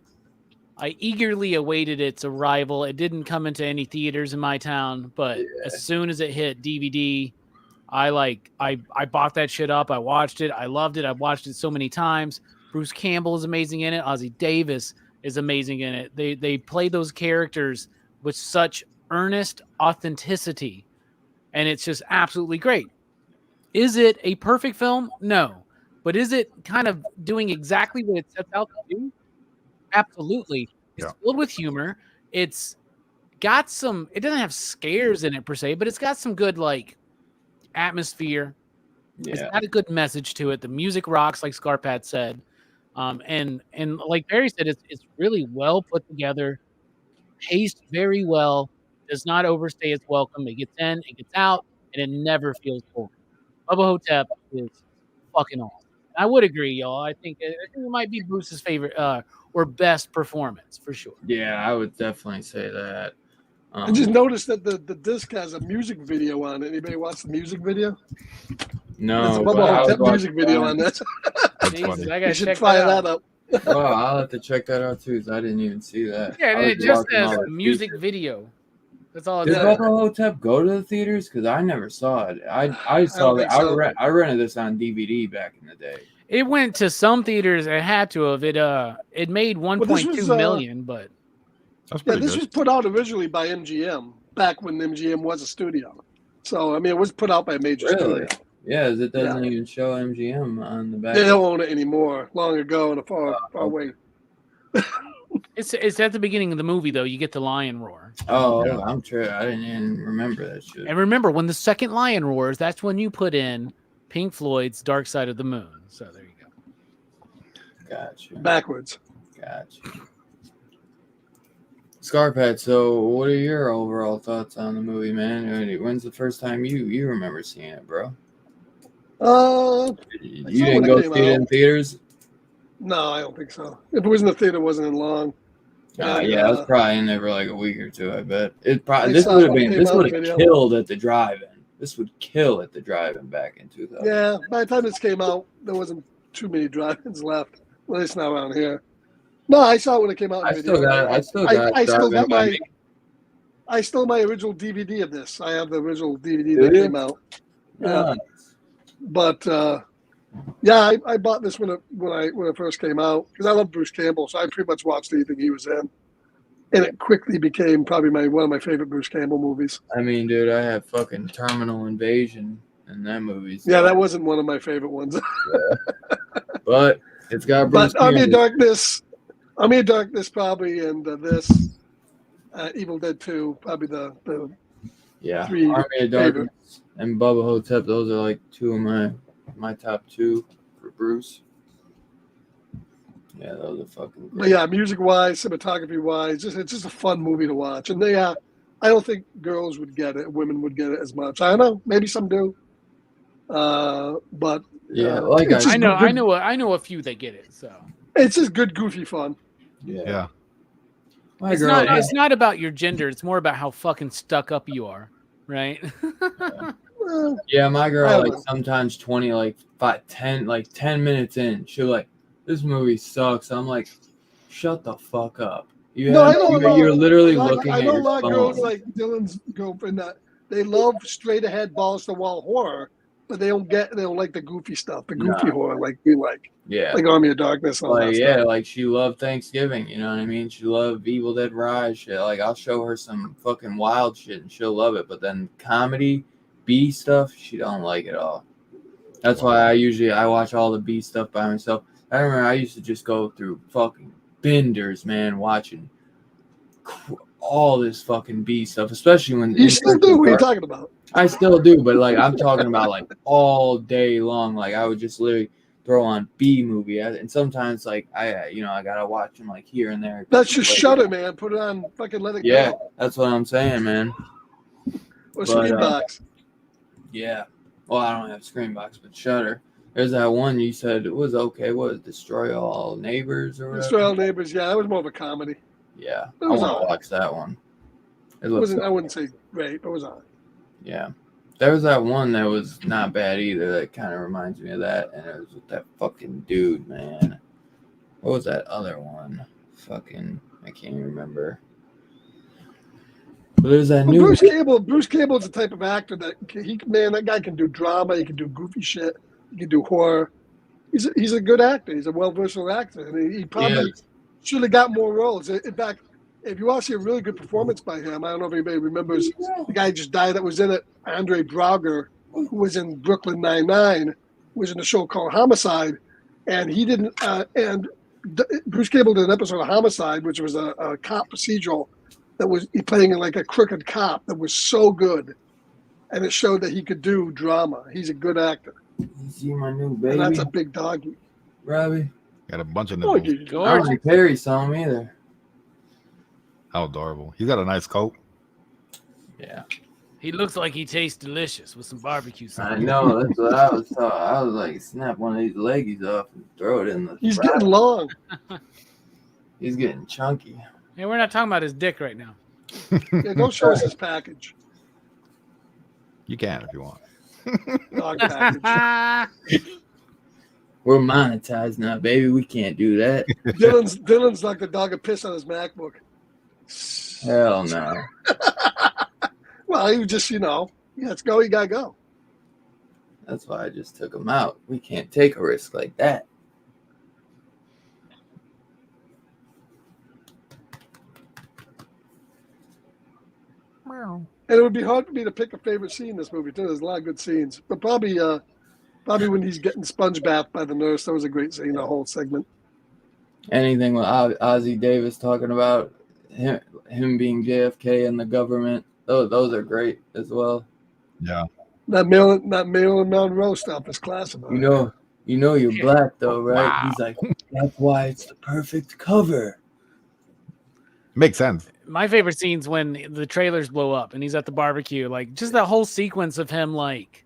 I eagerly awaited its arrival. It didn't come into any theaters in my town, but as soon as it hit DVD, I bought that shit up. I watched it. I loved it. I watched it so many times. Bruce Campbell is amazing in it. Ossie Davis is amazing in it. They play those characters with such earnest authenticity, and it's just absolutely great. Is it a perfect film? No. But is it kind of doing exactly what it sets out to do? Absolutely. It's filled with humor. It's got some, it doesn't have scares in it per se, but it's got some good like atmosphere. Yeah. It's got a good message to it. The music rocks, like Scarpat said. And like Barry said, it's really well put together, paced very well, does not overstay its welcome. It gets in, it gets out, and it never feels boring. Bubba Ho-Tep is fucking awesome. I would agree, y'all. I think it might be Bruce's favorite or best performance for sure. Yeah, I would definitely say that. I just noticed that the disc has a music video on it. Anybody watch the music video? No. There's a Bubba Ho-Tep music video on that. Jesus, I gotta you should fire that up. Oh, I'll have to check that out too, because I didn't even see that. Yeah, and it just says music video. That's all. Did Bubba Ho-Tep go to the theaters? Because I never saw it. I saw that. So. I rented this on DVD back in the day. It went to some theaters. It had to have. It made 1.2 million, but this was put out originally by MGM back when MGM was a studio. So I mean, it was put out by a major studio. Yeah, it doesn't even show MGM on the back. They don't own it anymore. Long ago and far away. It's at the beginning of the movie though. You get the lion roar. Oh, yeah. I'm true. I didn't even remember that shit. And remember, when the second lion roars, that's when you put in Pink Floyd's "Dark Side of the Moon." So there you go. Gotcha. Backwards. Gotcha. Scarpat, so what are your overall thoughts on the movie, man? When's the first time you remember seeing it, bro? You didn't go see it in theaters? No, I don't think so. If it was in the theater, it wasn't in long. Yeah, it was probably in there for like a week or two, I bet. This would have killed at the drive-in. This would kill at the drive-in back in 2000. Yeah, by the time this came out, there wasn't too many drive-ins left. At least not around here. No, I saw it when it came out. I still my original DVD of this. I have the original DVD that came out. Yeah. But I bought this when it first came out because I love Bruce Campbell, so I pretty much watched anything he was in, and it quickly became probably one of my favorite Bruce Campbell movies. I mean, dude, I have fucking Terminal Invasion in that movie. So. Yeah, that wasn't one of my favorite ones. But it's got Bruce. But Army of Darkness probably, and this Evil Dead 2 probably the three Army of Darkness and Bubba Ho-Tep. Those are like two of my top two for Bruce. Yeah, those are fucking great. But yeah, music-wise, cinematography-wise, it's just a fun movie to watch. And I don't think girls would get it, women would get it as much. I don't know, maybe some do. But Yeah, like it's just I know, good- I know a few that get it. So It's just good, goofy fun. Yeah. My it's girl, not. It's not about your gender. It's more about how fucking stuck up you are, right? yeah, my I girl, don't like know. sometimes 20, like 10 minutes in, she'll like, this movie sucks. I'm like, shut the fuck up. No, I know a lot. You're literally I looking at know a your lot of girls phone. like Dylan's girlfriend that they love straight ahead, balls to the wall horror, but they don't like the goofy stuff, the goofy No. horror like we like Yeah. Army of Darkness and all Like, that yeah, stuff. like she loved Thanksgiving, you know what I mean? She loved Evil Dead Rise shit. Like, I'll show her some fucking wild shit and she'll love it. But then comedy, B stuff, she don't like it all. That's why I watch all the B stuff by myself. I remember I used to just go through fucking benders, man, watching all this fucking B stuff, especially when You still do what you're talking about. I still do, but like I'm talking about like all day long. Like I would just literally throw on B movie, and sometimes like I gotta watch them like here and there. That's just Shudder, man. Put it on, fucking let it Yeah, go. that's what I'm saying, man. Or But, Screenbox. Yeah. Well, I don't have Screenbox, but Shudder. There's that one you said it was okay. What was it, Destroy All Neighbors or whatever? Destroy All Neighbors. Yeah, that was more of a comedy. Yeah, It I was want all to right. watch that one. It It looks wasn't. I wouldn't say great, but it was on. Yeah. There was that one that was not bad either that kind of reminds me of that, and it was with that fucking dude, man. What was that other one? Fucking, I can't even remember. But there's that Well, new. Bruce Campbell is the type of actor that that guy can do drama. He can do goofy shit. He can do horror. He's a good actor. He's a well-versatile actor, and he probably should have got more roles. In fact, if you want to see a really good performance by him, I don't know if anybody remembers the guy who just died that was in it, Andre Brauger, who was in Brooklyn Nine-Nine, was in a show called Homicide, and he didn't. Bruce Campbell did an episode of Homicide, which was a cop procedural that was he playing like a crooked cop that was so good, and it showed that he could do drama. He's a good actor. You see my new baby, And that's a big doggy. Robbie? Got a bunch of Oh, nipples. I don't think Perry saw him either. How adorable. He's got a nice coat. Yeah. He looks like he tastes delicious with some barbecue sauce. I know, that's what I was taught. I was like, snap one of these leggies off and throw it in the He's fry. getting long. He's getting chunky. Hey, we're not talking about his dick right now. Yeah, don't show us his package. You can if you want. Dog package. We're monetized now, baby. We can't do that. Dylan's like the dog of piss on his MacBook. Hell no. Well, he was just, let's go. You gotta go. That's why I just took him out. We can't take a risk like that. And it would be hard for me to pick a favorite scene in this movie too. There's a lot of good scenes, but probably when he's getting sponge bathed by the nurse, that was a great scene. The whole segment. Anything with Ozzie Davis talking about him being JFK and the government, those are great as well. Yeah. That Marilyn Monroe stuff is classic. You know you're black though, right? Wow. He's like, that's why it's the perfect cover. Makes sense. My favorite scene's when the trailers blow up and he's at the barbecue. Like just that whole sequence of him like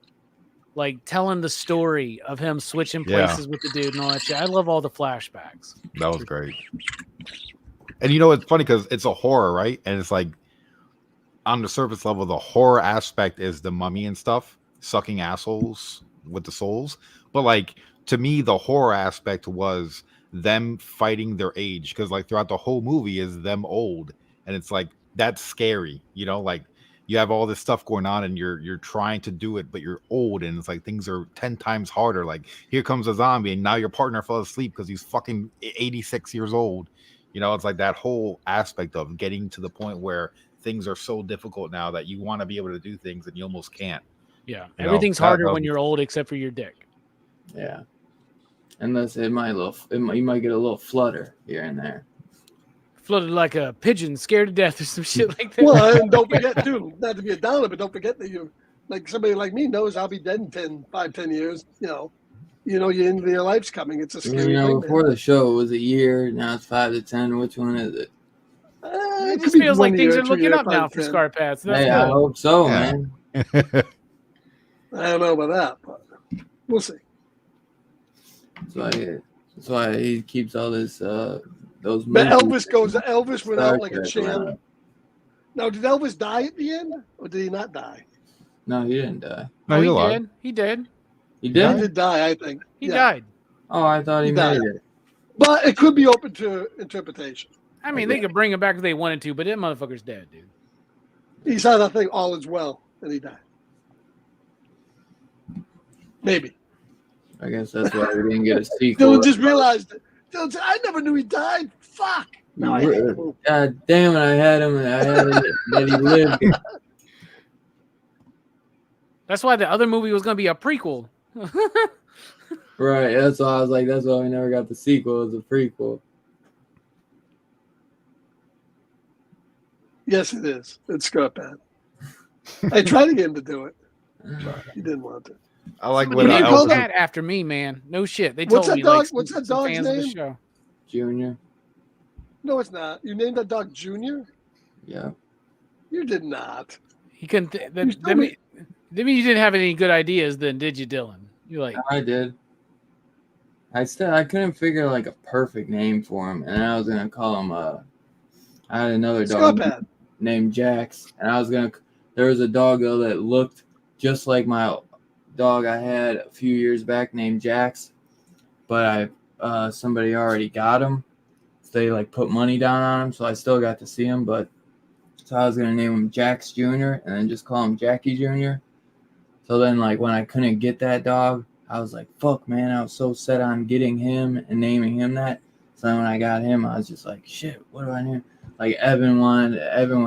telling the story of him switching places with the dude and all that shit. I love all the flashbacks. That was great. And it's funny because it's a horror, right? And it's like on the surface level, the horror aspect is the mummy and stuff, sucking assholes with the souls. But like to me, the horror aspect was them fighting their age, because like throughout the whole movie is them old, and it's like that's scary, like you have all this stuff going on and you're trying to do it, but you're old, and it's like things are 10 times harder. Like here comes a zombie and now your partner fell asleep because he's fucking 86 years old. It's like that whole aspect of getting to the point where things are so difficult now that you want to be able to do things and you almost can't. Yeah, everything's harder when you're old except for your dick. Yeah, unless you might get a little flutter here and there. Floated like a pigeon, scared to death, or some shit like that. Well, and don't forget too, not to be a downer, but don't forget that you, like somebody like me knows I'll be dead in 10 years. Your end of your life's coming. It's a scary thing. Before the show it was a year. Now it's 5 to 10. Which one is it? It just feels like things are looking up now for Scar Pads. Hey, I hope so, man. I don't know about that, but We'll see. That's why he keeps all this those But movies. Elvis went out like a Star Trek champ. around. Now, did Elvis die at the end, or did he not die? No, he didn't die. No, Oh, he's he alive. did. He did. He He did? did die, I think. He Yeah. died. Oh, I thought he He made died. it. But it could be open to interpretation. I mean, they could bring him back if they wanted to, but that motherfucker's dead, dude. He saw that thing, all is well, and he died. Maybe. I guess that's why we didn't get a sequel. Dylan just realized it. Dylan said, I never knew he died. Fuck. No, I hate the movie. God damn it! I had him, and I had it that he lived. That's why the other movie was going to be a prequel. Right. That's why I was like, that's why we never got the sequel. It was a prequel. Yes, it is. It's Scarpad. I tried to get him to do it. He didn't want to. I like Somebody what named Elvis- his cat after me, man. No shit. They What's told that me dog- like what's that some dog's fans of the name? show. Junior. No, it's not. You named that dog Junior? Yeah. You did not. He couldn't. You That told me- mean you didn't have any good ideas then, did you, Dylan? You like I did. I couldn't figure like a perfect name for him, and I was gonna call him. I had another dog Scarpad. named Jax, and I was gonna. There was a dog though that looked just like my dog I had a few years back named Jax, but somebody already got him. So they like put money down on him, so I still got to see him. But so I was gonna name him Jax Jr. and then just call him Jackie Jr. So then like when I couldn't get that dog, I was like, fuck man, I was so set on getting him and naming him that. So then when I got him, I was just like, shit, what do I name? Like Evan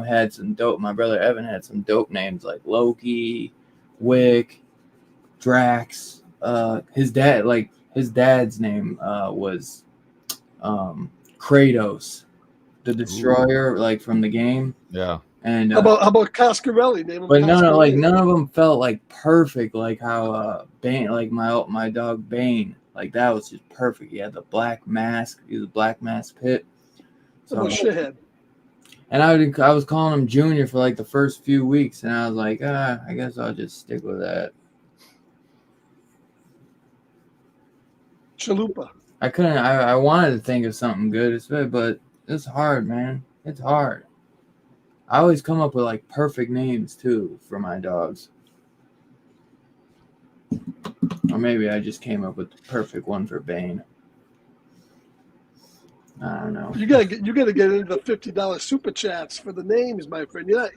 had some dope. My brother Evan had some dope names like Loki, Wick, Drax. His dad's name was Kratos, the Destroyer, like from the game. Yeah. And How about Coscarelli? Name him but none Coscarelli. of them felt like perfect, like how Bane, like my dog Bane, like that was just perfect. He had the black mask. He was a black mask pit. How about Shithead? And I was calling him Junior for like the first few weeks, and I was like, I guess I'll just stick with that. Chalupa. I couldn't. I wanted to think of something good, but it's hard, man. It's hard. I always come up with like perfect names too for my dogs, or maybe I just came up with the perfect one for Bane. I don't know. You gotta get into the $50 super chats for the names, my friend. You're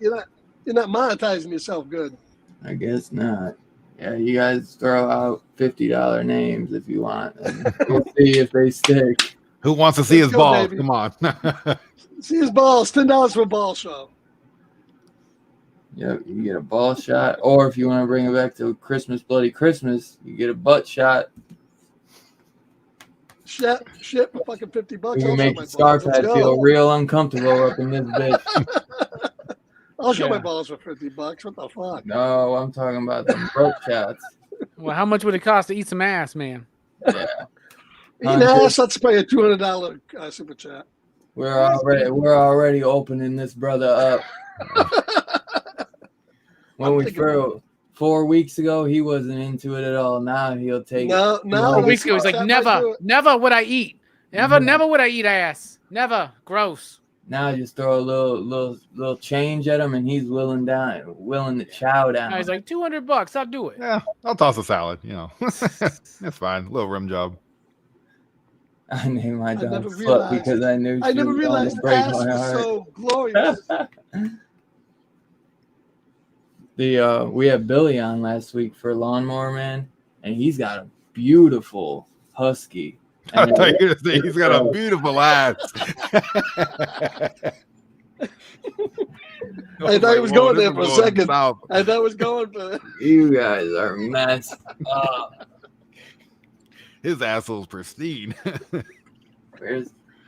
not monetizing yourself good. I guess not. Yeah, you guys throw out $50 names if you want, and we'll see if they stick. Who wants to see his Let's go, balls? baby. Come on. See his balls. $10 for a ball show. Yep, you get a ball shot, or if you want to bring it back to Christmas, Bloody Christmas, you get a butt shot. Shit for fucking $50. We can I'll make show my Star balls. Let's Pad go. feel real uncomfortable up in this bitch. I'll show my Yeah. balls for $50. What the fuck? No, I'm talking about the butt shots. well, how much would it cost to eat some ass, man? Yeah, Eating ass, let's pay a $200 super chat. we're already opening this brother up. When we threw 4 weeks ago, he wasn't into it at all. Now he'll take it. No. 4 weeks ago, he's like, Chat might do never it. would I eat. Never would I eat ass. Never. Gross. Now I just throw a little change at him, and he's willing to chow down. Now he's like, $200. I'll do it. Yeah, I'll toss a salad. You know, it's fine. A little rim job. I named my never dog Slut realized- because I knew I she never was going realized to break ass my was heart. so glorious. We had Billy on last week for Lawnmower Man, and he's got a beautiful husky. I And thought you were gonna say he's got a beautiful ass. I thought he was going there for a second. South. I thought it was going for you guys are messed up. His asshole's pristine.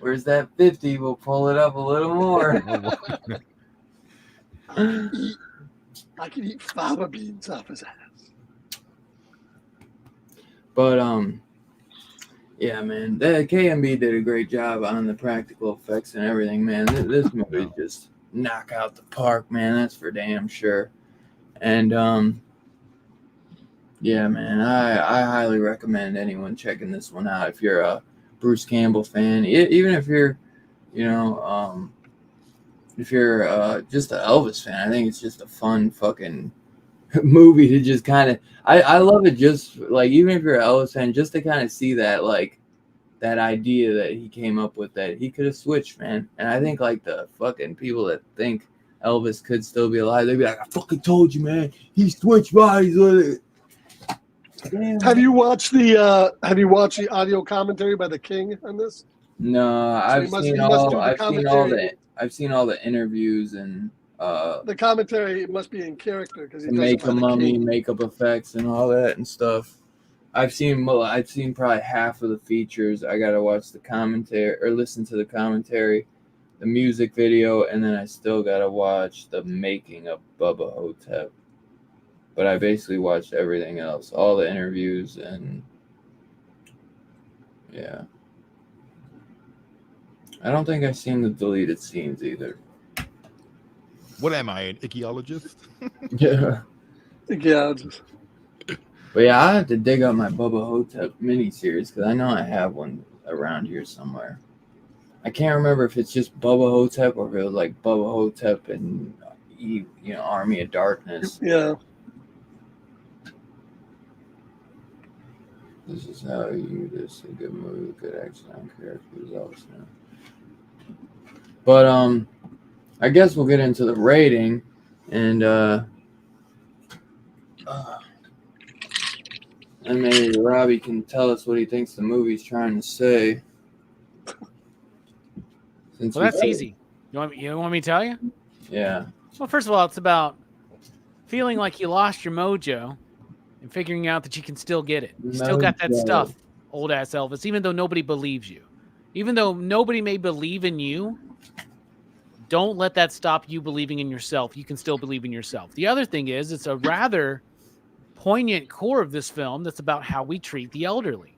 Where's that 50? We'll pull it up a little more. I can eat fava beans off his ass. But yeah, man, that KMB did a great job on the practical effects and everything, man. This movie just knock out the park, man. That's for damn sure. And Yeah, man. I highly recommend anyone checking this one out. If you're a Bruce Campbell fan, even if you're, you know, if you're just an Elvis fan, I think it's just a fun fucking movie to just kind of. I love it just like even if you're an Elvis fan, just to kind of see that like that idea that he came up with that he could have switched, man. And I think like the fucking people that think Elvis could still be alive, they'd be like, I fucking told you, man. He switched bodies with it. Damn, Have you watched the audio commentary by the King on this? no, So I've he must seen do the the commentary. interviews and The commentary must be in character because he to does it make by a the mummy, King. makeup effects and all that and stuff. I've seen probably half of the features. I gotta watch the commentary or listen to the commentary, the music video, and then I still gotta watch the making of Bubba Ho-Tep. But I basically watched everything else, all the interviews, and yeah. I don't think I've seen the deleted scenes either. What am I, an ichthyologist? Yeah. Yeah, But yeah, I have to dig up my Bubba Ho-Tep miniseries because I know I have one around here somewhere. I can't remember if it's just Bubba Ho-Tep or if it was like Bubba Ho-Tep and Army of Darkness. yeah. This is how you this a good movie with good action on characters also. But I guess we'll get into the rating and maybe Robbie can tell us what he thinks the movie's trying to say. Well, that's easy. You want me to tell you? Yeah. Well, first of all, it's about feeling like you lost your mojo and figuring out that you can still get it. You still got that stuff, old ass Elvis, even though nobody believes you. Even though nobody may believe in you, don't let that stop you believing in yourself. You can still believe in yourself. The other thing is, it's a rather poignant core of this film that's about how we treat the elderly,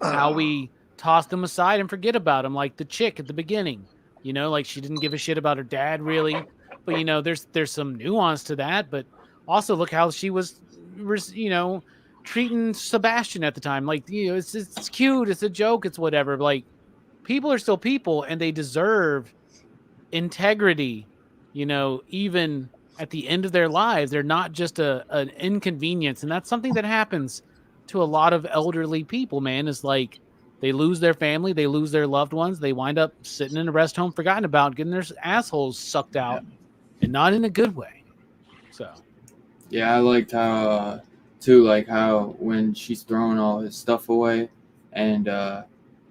how we toss them aside and forget about them, like the chick at the beginning. Like she didn't give a shit about her dad really, but there's some nuance to that. But also look how she was, treating Sebastian at the time. Like, it's cute, it's a joke, it's whatever. Like, people are still people, and they deserve integrity. Even at the end of their lives, they're not just an inconvenience, and that's something that happens to a lot of elderly people. Man, is like they lose their family, they lose their loved ones, they wind up sitting in a rest home, forgotten about, getting their assholes sucked out, and not in a good way. So, yeah, I liked how too, like how when she's throwing all his stuff away, and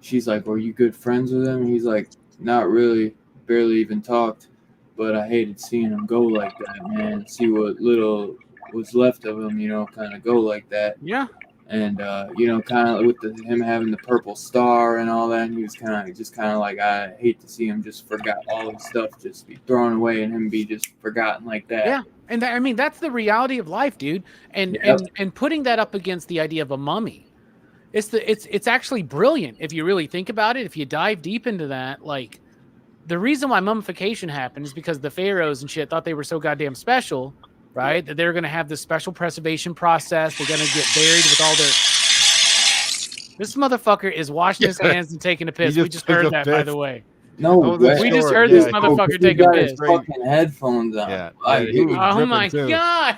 she's like, "Were you good friends with him?" And he's like, "Not really, barely even talked." But I hated seeing him go like that, man. See what little was left of him, kind of go like that. yeah. And kind of with him having the purple star and all that, and he was kind of like, I hate to see him just forgot all his stuff, just be thrown away, and him be just forgotten like that. Yeah, and that's the reality of life, dude. And putting that up against the idea of a mummy, it's actually brilliant if you really think about it. If you dive deep into that, like, the reason why mummification happened is because the pharaohs and shit thought they were so goddamn special, right? That they're going to have this special preservation process. They're going to get buried with all their... This motherfucker is washing his hands and taking a piss. We just heard that, by the way. No, we just heard this motherfucker take a piss. Fucking headphones on. Yeah. Oh my god!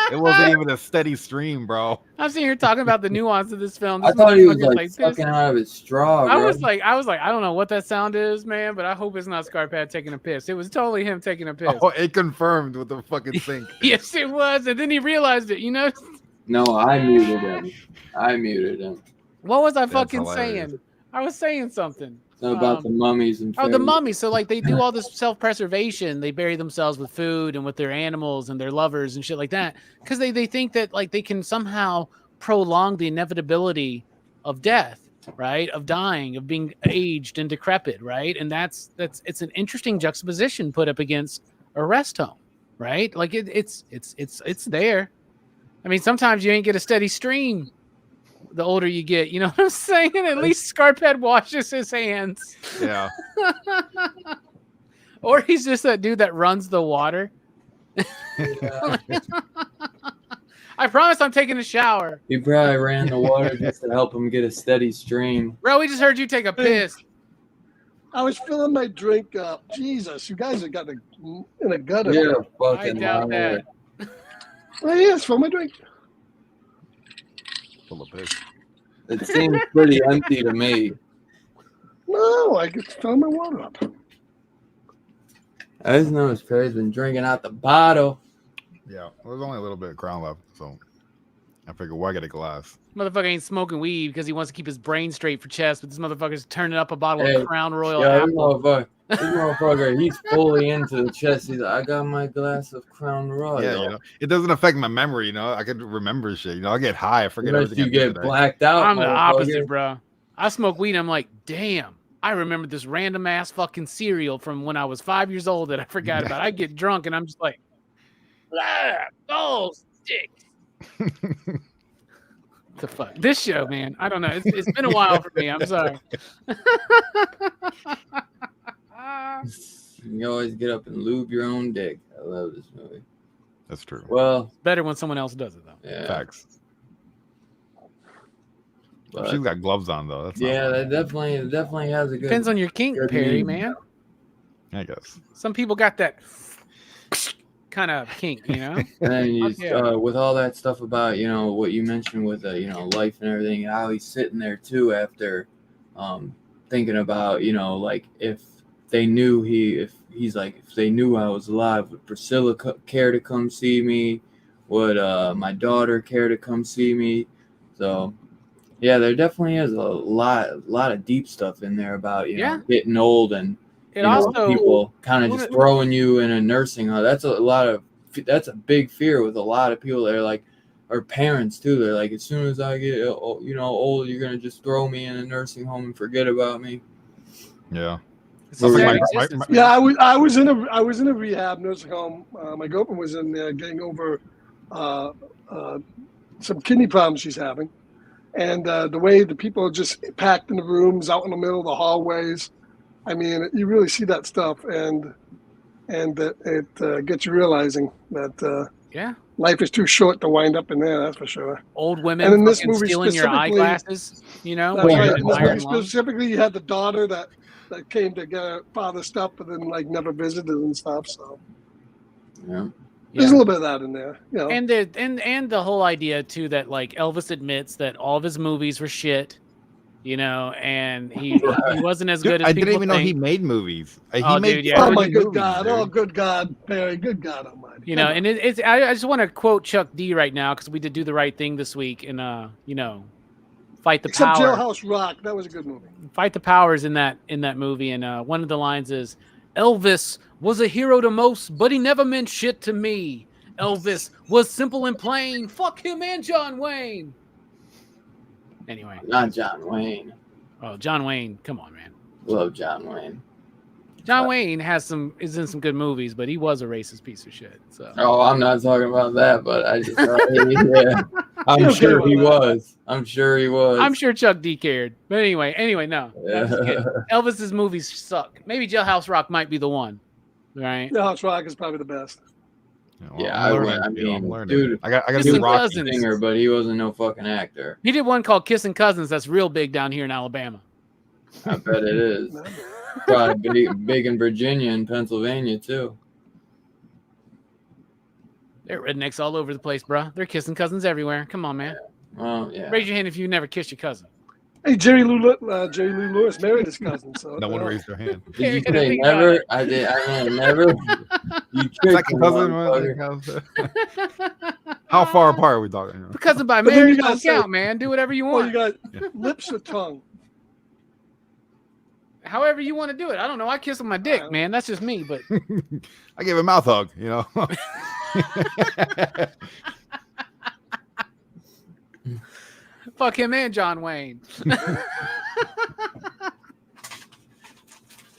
It wasn't even a steady stream, bro. I'm sitting here talking about the nuance of this film. I thought he was like sucking out of his straw. I was like, I don't know what that sound is, man, but I hope it's not Scarpad taking a piss. It was totally him taking a piss. Oh, it confirmed with the fucking sink. Yes, it was, and then he realized it. No, I muted him. What was I fucking saying? I was saying something. About the mummies and the mummies. So like they do all this self-preservation. They bury themselves with food and with their animals and their lovers and shit like that because they think that like they can somehow prolong the inevitability of death, right? Of dying, of being aged and decrepit, right? And it's an interesting juxtaposition put up against a rest home, right? Like it's there. I mean, sometimes you ain't get a steady stream. The older you get, you know what I'm saying? At least Scarphead washes his hands. Yeah. Or he's just that dude that runs the water. Yeah. I promise I'm taking a shower. He probably ran the water just to help him get a steady stream. Bro, we just heard you take a piss. I was filling my drink up. Jesus, you guys have got in a gutter. Yeah, I fucking doubt liar. that. Oh, yes, fill my drink. Full of piss. It seems pretty empty to me. No, I get to fill my water up. I just know his Perry's been drinking out the bottle. Yeah, there's only a little bit of Crown left, so I figured, why get a glass? Motherfucker ain't smoking weed because he wants to keep his brain straight for chess, but this motherfucker's turning up a bottle Hey, of Crown Royal Yo, Apple. this motherfucker, he's fully into the chest. He's like, I got my glass of Crown Royal. Yeah, you know, it doesn't affect my memory. You know, I could remember shit. You know, I get high, I forget Unless everything. you I did get today. blacked out. I'm the motherfucker. opposite, bro. I smoke weed and I'm like, damn, I remember this random ass fucking cereal from when I was 5 years old that I forgot about. I get drunk and I'm just like, oh, sticks. The fuck? This show, man. I don't know. It's been a while for me. I'm sorry. You always get up and lube your own dick. I love this movie. That's true. Well, Better when someone else does it, though. yeah. Facts. But, She's got gloves on though. That's yeah, not that definitely has a good. Depends on your kink, good Perry, meaning. man. I guess. Some people got that kind of kink, you know? And then you, Yeah. with all that stuff about, you know, what you mentioned with, you know, life and everything, how he's sitting there too after thinking about, you know, like if they knew if they knew I was alive, would Priscilla care to come see me? Would my daughter care to come see me? So, yeah, there definitely is a lot of deep stuff in there about, you know, getting old and It you know, also people kind of just throwing you in a nursing home. That's a big fear with a lot of people that are like, or parents too. They're like, as soon as I get, you know, old, you're gonna just throw me in a nursing home and forget about me. Yeah. it's a Well, sad yeah, existence, Yeah, man. I was in a rehab nursing home. My girlfriend was in there getting over some kidney problems she's having, and the way the people are just packed in the rooms, out in the middle of the hallways. I mean, you really see that stuff, and that it gets you realizing that Yeah. life is too short to wind up in there. That's for sure. Old And women in this fucking movie stealing your specifically- eyeglasses, you know? That's when right. you're In in this movie iron lung. specifically, you had the daughter that came to get her father stuff, but then like never visited and stuff. So Yeah. there's a little bit of that in there, you know. And the whole idea too that like Elvis admits that all of his movies were shit, you know, and he wasn't as good as I didn't people even know he think. made movies. He Oh, made dude, yeah. Oh so my many good movies, God! dude. Oh good God, Perry! Good God Almighty! You know, and it's I just want to quote Chuck D right now because we did Do the Right Thing this week and you know, Fight the Except Power. Jailhouse Rock, that was a good movie. Fight the Powers in that movie, and one of the lines is, "Elvis was a hero to most, but he never meant shit to me. Elvis was simple and plain. Fuck him and John Wayne." Anyway, Not John Wayne. oh John Wayne, come on, man. Love John Wayne. John Wayne is in some good movies, but he was a racist piece of shit. So Oh, I'm not talking about that, but I just thought, yeah. I'm Okay sure with he that. was. I'm sure he was. I'm sure Chuck D cared. But anyway, no. That's good. Elvis's movies suck. Maybe Jailhouse Rock might be the one, right? Jailhouse Rock is probably the best. Yeah, I'm I learning, went- I dude. I'm mean, learning. dude, I got to Kissing do Rocky. Cousins. Singer, but he wasn't no fucking actor. He did one called Kissing Cousins that's real big down here in Alabama. I bet it is. Probably big in Virginia and Pennsylvania too. They're rednecks all over the place, bro. They're kissing cousins everywhere. Come on, man. Well, yeah. Raise your hand if you never kissed your cousin. Hey, Jerry Lee Lewis married his cousin. So No one well, raised their hand. Did you I didn't say think about never? it. I did. I mean, never. You tricked Second me, cousin. motherfucker. How far apart are we talking? The cousin by But then marriage you gotta don't say- count, man. Do whatever you Oh, want. you got lips or tongue? However you want to do it. I don't know. I kiss with my dick, man. That's just me. But I gave a mouth hug. You know. fuck him and John Wayne.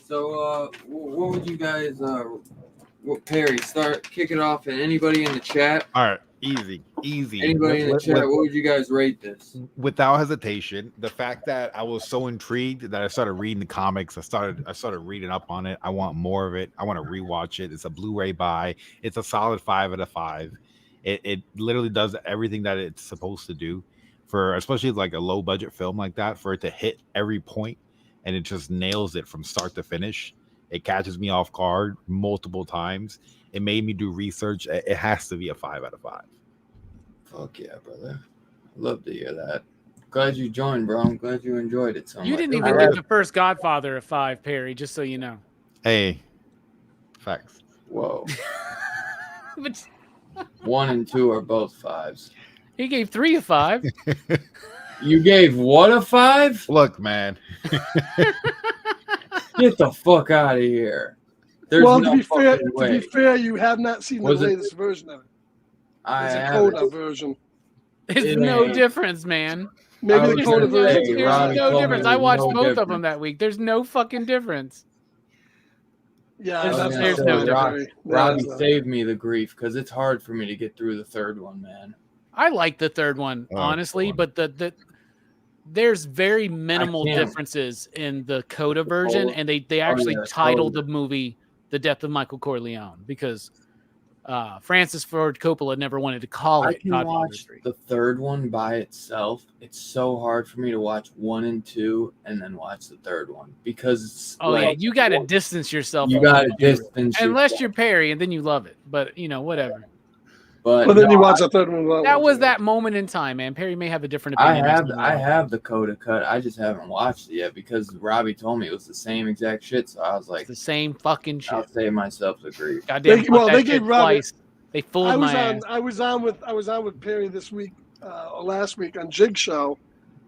So, what would you guys, Perry, kick it off, and anybody in the chat? All right, easy. Anybody in the chat? What would you guys rate this? Without hesitation, the fact that I was so intrigued that I started reading the comics, I started reading up on it. I want more of it. I want to rewatch it. It's a Blu-ray buy. It's a solid 5 out of 5. It literally does everything that it's supposed to do for especially like a low budget film like that, for it to hit every point and it just nails it from start to finish. It catches me off guard multiple times. It made me do research. It has to be a 5 out of 5. Fuck yeah, brother. Love to hear that. Glad you joined, bro. I'm glad you enjoyed it so much. You didn't even give the first Godfather a 5, Perry, just so you know. Hey, facts. Whoa. But 1 and 2 are both 5s. he gave 3 a 5. You gave what a 5? Look, man. Get the fuck out of here. There's Well, no to fucking way. be fair, you have not seen the Was it- latest version of it. I It's a haven't. Coda version. There's It no ain't. difference, man. Maybe I the was Coda gonna say, version. There's Robbie no told me difference. I there's watched no both of difference. them that week. There's no fucking difference. Yeah, There's- that's there's not no very- difference. Robbie that's not- saved me the grief because it's hard for me to get through the third one, man. I like the third one, Oh, honestly, fun. but the there's very minimal can't. differences in the Coda version, and they actually yeah, titled Coda. the movie "The Death of Michael Corleone" because Francis Ford Coppola never wanted to call I it can Godfather watch 3. the third one by itself. It's so hard for me to watch 1 and 2 and then watch the third one because it's Oh yeah, like, you got to distance yourself. you from got to the two. distance Unless yourself. you're Perry, and then you love it. But whatever. But Well, then no, you watch the third one. That was that moment in time, man. Perry may have a different I opinion. next time I around. have the Coda cut. I just haven't watched it yet because Robbie told me it was the same exact shit. So I was like, It's the same fucking shit. I'll save myself the grief. Goddamn, They- well, fuck they that gave shit Robert- twice. They fooled my ass. I was on with Perry this week, or last week on Jig Show,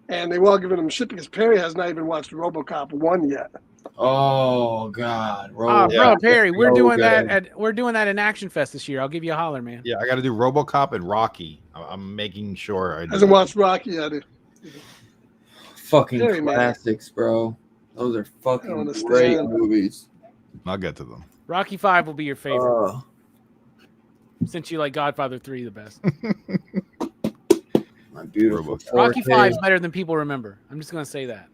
and they were all giving him shit because Perry has not even watched RoboCop 1 yet. Oh God, Bro, Yeah. Perry, we're So doing good. that in Action Fest this year. I'll give you a holler, man. Yeah, I got to do RoboCop and Rocky. I'm making sure I do. Hasn't watched Rocky yet. Fucking Perry, man. classics, bro. Those are I don't fucking understand. great movies. I'll get to them. Rocky 5 will be your favorite Oh, since you like Godfather 3 the best. my beautiful RoboCop. Rocky 4K. 5 is better than people remember. I'm just gonna say that.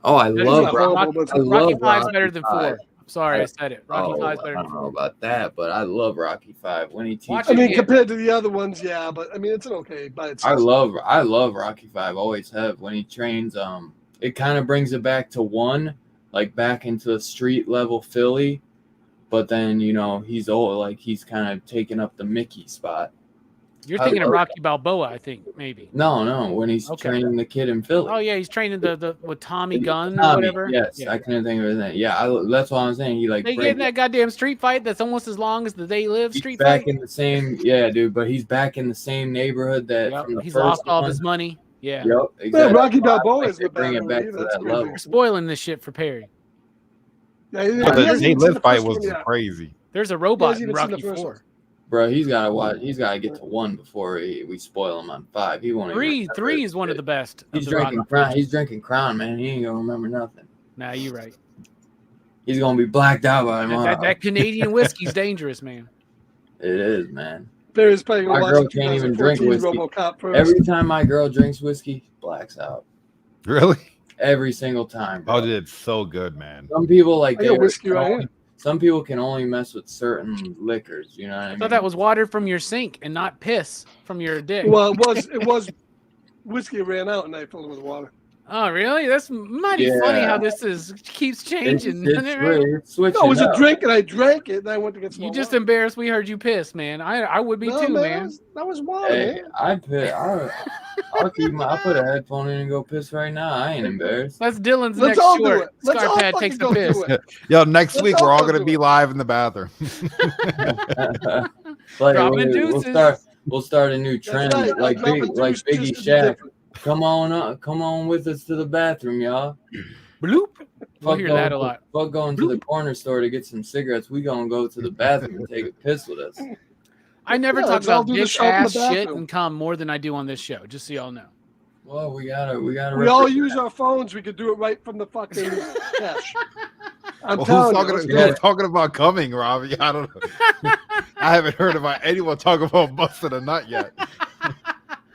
Oh, I That is love not Rocky. horrible, but I Rocky love 5 is Rocky better than 4. 5. I'm sorry I said it. Rocky 5 is better I than don't know 4. about that, but I love Rocky 5 when he teaches. Watch I it mean, again. compared to the other ones, yeah, but I mean, it's an okay by I itself. love Rocky 5. Always have. When he trains, it kind of brings it back to 1, like back into the street level Philly. But then he's old, like he's kind of taking up the Mickey spot. You're I thinking of love- Rocky Balboa, I think, maybe. No, when he's Okay. training the kid in Philly. Oh yeah, he's training the with Tommy Gunn or Tommy, whatever. Yes, Yeah. I couldn't think of his name. Yeah, that's what I'm saying. He like They get breaks- in that goddamn street fight that's almost as long as the They Live he's street back fight. in the same. Yeah, dude, but he's back in the same neighborhood that Yep. from the He's first lost all of one. his money. Yeah. Yep, Yeah, exactly. Rocky That's why I Balboa think is they the bring bad it back movie. to That's that pretty level. We're spoiling this shit for Perry. Yeah, Yeah, he the hasn't They even seen Live the fight first was one yet. crazy. There's a robot He in hasn't even Rocky seen the first 4. Bro, he's gotta watch. He's gotta get to 1 before we spoil him on 5. He won't. even remember Three is one of shit. the best. He's of the Rocky drinking Crown. films. He's drinking Crown, man. He ain't gonna remember nothing. Nah, you're right. He's gonna be blacked out by tomorrow. That Canadian whiskey's dangerous, man. It is, man. Perry's probably My gonna watch girl the can't even drink 2014 whiskey. RoboCop first. Every time my girl drinks whiskey, blacks out. Really? Every single time. Bro. Oh, dude, it's so good, man. Some people like I got they whiskey can right only- here. Some people can only mess with certain liquors. You know what I I mean? thought that was water from your sink and not piss from your dick. Well, it was whiskey ran out and I filled it with water. Oh, really? That's mighty funny how this keeps changing. It's, it's switching No, it was a up. drink and I drank it and I went to get some You more just water. embarrassed we heard you piss, man. I would be No, too, man. That was water, Hey, man. I'll put a headphone in and go piss right now. I ain't embarrassed. That's Dylan's Let's next all do short. it. Let's all Scarpad fucking takes the go piss. do it. Yo, next Let's week we're all all gonna do be it. live in the bathroom. Like, Dropping deuces. we'll start a new trend right. like Dropping deuces Biggie is Shaq. different. Come on with us to the bathroom, y'all. Bloop. We'll Fuck hear going that a lot. Fuck going to the corner store to get some cigarettes. We gonna go to the bathroom and take a piss with us. I never Yeah, talk let's all about do the dick show in the ass shit bathroom. and cum more than I do on this show, just so y'all know. Well, we gotta. We all represent. use our phones. We could do it right from the fucking cash. I'm Well, telling you. let's do Yeah. who's talking about coming, Robbie? I don't know. I haven't heard about anyone talk about busting a nut yet.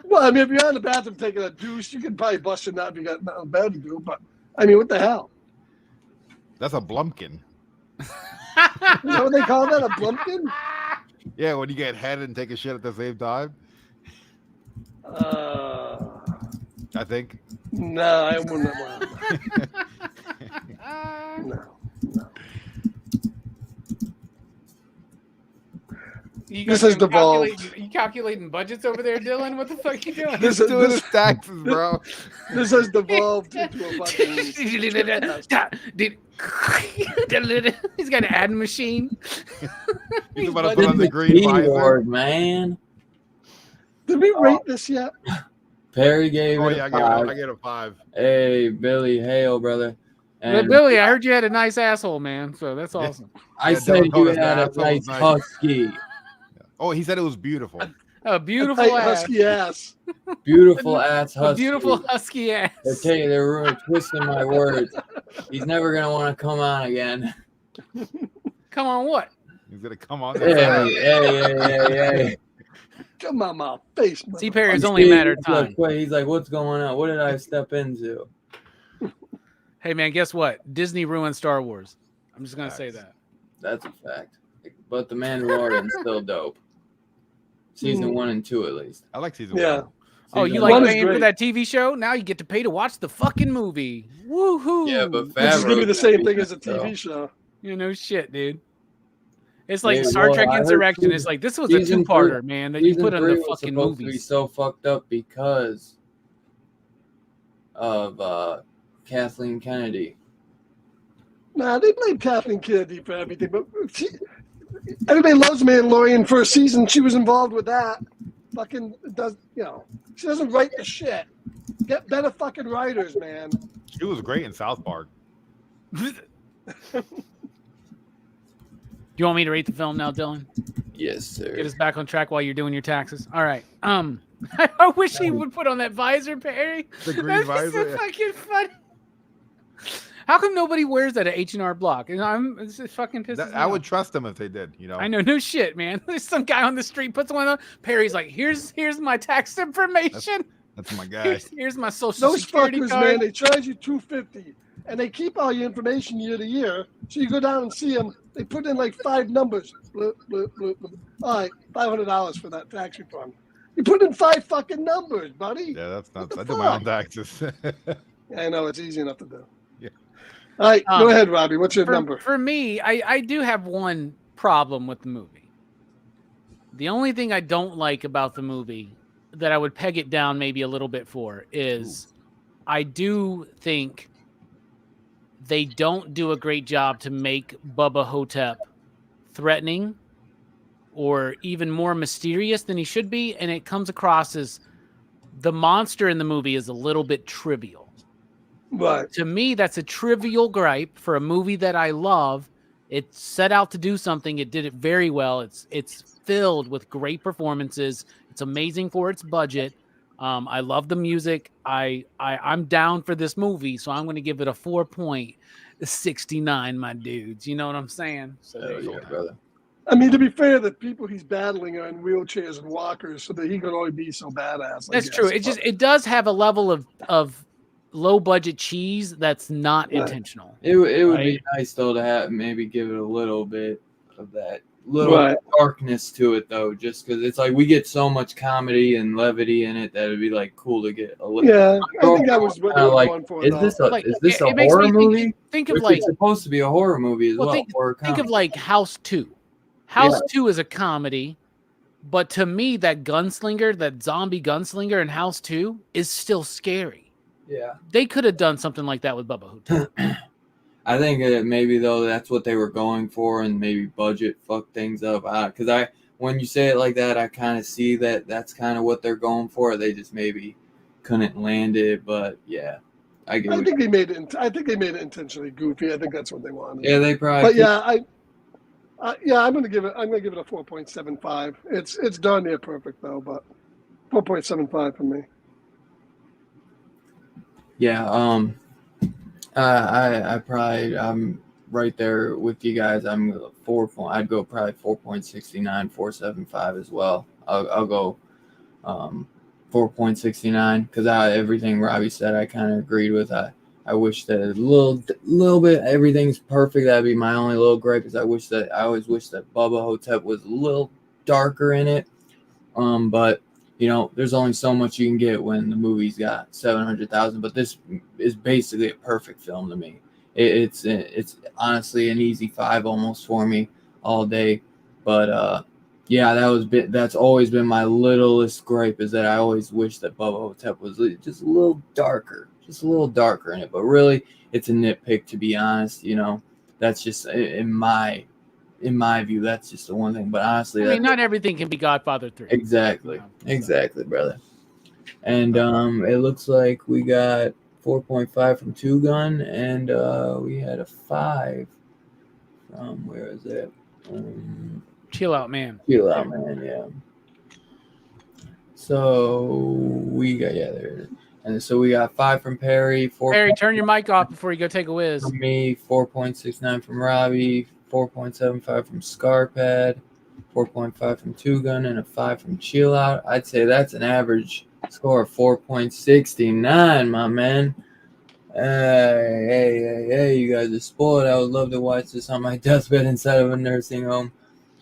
Well, I mean, if you're in the bathroom taking a douche, you can probably bust your nut if you got nothing better to do. But I mean, what the hell? That's a blumpkin. Is that what they call that? A blumpkin? Yeah, when you get head and take a shit at the same time. I think. No, I wouldn't. No. You This got has them devolved. You calculating budgets over there, Dylan? What the fuck are you doing? This He's doing his taxes, bro. This has devolved into a fucking. He's got an ad machine. He's about to put on the green visor. Keyword, man. Did we rate this yet? Perry gave Oh it yeah, a 5. I get a 5. Hey, Billy, hail, brother. And Billy, I heard you had a nice asshole, man. So that's awesome. I Yeah, said Dylan told you us the had a asshole was nice nice. husky. Oh, he said it was beautiful. A beautiful Tight, ass. husky ass. Beautiful ass A husky. beautiful husky ass. They're twisting my words. He's never gonna want to come on again. Come on, what? He's gonna come on. Hey. Come on, my face. See, Perry, it's only a matter of time. He's like, what's going on? What did I step into? Hey, man, guess what? Disney ruined Star Wars. I'm just gonna say that. That's a fact. But the Mandalorian's still dope. Season 1 and 2 at least. I like season Yeah. 1. Oh, you Season like one is paying for great. that TV show? Now you get to pay to watch the fucking movie. Woohoo! Yeah, but Which is gonna be the Favreau's same gonna thing be as a so. TV show. You know, shit, dude. It's like Yeah, Star well, Trek I heard Insurrection. It's like this was a season two-parter, three- man, that you Season put on 3 the was fucking supposed to be movies. so fucked up because of Kathleen Kennedy. Nah, they blame Kathleen Kennedy for everything, but everybody loves Mandalorian. For a season, she was involved with that. Fucking does, she doesn't write the shit. Get better fucking writers, man. She was great in South Park. You want me to rate the film now, Dylan? Yes, sir. Get us back on track while you're doing your taxes. All right. I wish he would put on that visor, Perry. The green That's visor. so fucking funny. How come nobody wears that at H&R Block? It's just fucking pisses me I would off. trust them if they did. I know, no shit, man. There's some guy on the street puts one on. Perry's like, here's my tax information. That's my guy. Here's my social Those security fuckers, card. man, they charge you $250, and they keep all your information year to year. So you go down and see them. They put in like 5 numbers. Bloop, bloop, bloop, bloop. All right, $500 for that tax refund. You put in 5 fucking numbers, buddy. Yeah, that's nuts. the I do my own fuck? taxes. I know it's easy enough to do. Yeah. All right, go ahead, Robbie. What's your number? For me, I do have one problem with the movie. The only thing I don't like about the movie that I would peg it down maybe a little bit for is I do think they don't do a great job to make Bubba Ho-Tep threatening or even more mysterious than he should be. And it comes across as the monster in the movie is a little bit trivial. Right. To me, that's a trivial gripe for a movie that I love. It set out to do something. It did it very well. It's filled with great performances. It's amazing for its budget. I love the music. I'm down for this movie, so I'm going to give it a 4.69, my dudes. You know what I'm saying? So there you go. Brother. I mean, to be fair, the people he's battling are in wheelchairs and walkers, so that he could only be so badass. That's true. It does have a level of low budget cheese that's not intentional. It would Right. be nice though to have maybe give it a little bit of that little darkness to it though, just because it's like we get so much comedy and levity in it that it'd be like cool to get a little. Yeah, I think that was what they were like, going for. is though. this a Like, is this it a makes horror me movie? think of Which like it's supposed to be a horror movie as well. think or of like House 2. House 2 is a comedy, but to me, that gunslinger, that zombie gunslinger in House 2 is still scary. yeah. They could have done something like that with Bubba Ho-Tep. I think that maybe though that's what they were going for, and maybe budget fucked things up. Because when you say it like that, I kind of see that that's kind of what they're going for. They just maybe couldn't land it, but yeah, I get. I think they made it. I think they made it intentionally goofy. I think that's what they wanted. Yeah, they probably. But yeah, I'm gonna give it a 4.75. It's darn near perfect though, but 4.75 for me. Yeah, I'm right there with you guys. I'd go probably 4.69, 4.75 as well. I'll go 4.69 because everything Robbie said I kind of agreed with. I wish that a little bit everything's perfect. That'd be my only little gripe. Is I always wish that Bubba Ho-Tep was a little darker in it. But you know, there's only so much you can get when the movie's got 700,000. But this is basically a perfect film to me. It's honestly an easy 5 almost for me all day. But yeah, that's always been my littlest gripe, is that I always wish that Bubba Ho-Tep was just a little darker in it. But really, it's a nitpick, to be honest. You know, that's just in my view, that's just the one thing. But honestly, I mean, not everything can be Godfather 3. exactly, You know, exactly, brother. And it looks like we got 4.5 from Two Gun, and we had a 5 from, where is it? Chill out, man. Chill Out Man, yeah. So we got, yeah, there it is. And so we got 5 from Perry, 4 Harry, turn your mic off before you go take a whiz. from me, 4.69 from Robbie, 4.75 from Scarpad, 4.5 from Two Gun, and a 5 from Chill Out. I'd say that's an average score of 4.69, my man. Hey, you guys are spoiled. I would love to watch this on my deathbed inside of a nursing home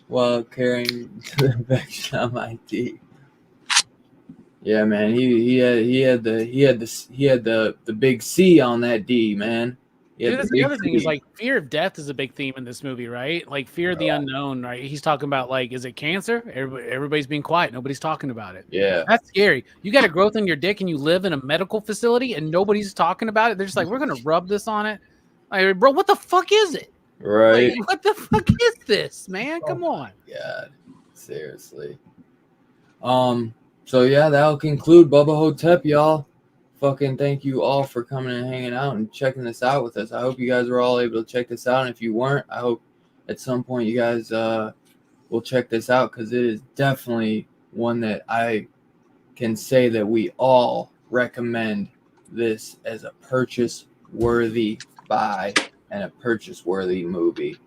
while carrying the infection on my teeth. Yeah, man, he had the big C on that D, man. Dude, that's the other thing is like fear of death is a big theme in this movie, right? Like fear of the unknown, right? He's talking about like, is it cancer? Everybody's being quiet. Nobody's talking about it. Yeah. That's scary. You got a growth in your dick and you live in a medical facility and nobody's talking about it. They're just like, we're going to rub this on it. Like, bro, what the fuck is it? Right. Like, what the fuck is this, man? Come on. God. Seriously. So yeah, that'll conclude Bubba Ho-Tep, y'all. Fucking thank you all for coming and hanging out and checking this out with us. I hope you guys were all able to check this out. And if you weren't, I hope at some point you guys will check this out, because it is definitely one that I can say that we all recommend this as a purchase-worthy buy and a purchase-worthy movie.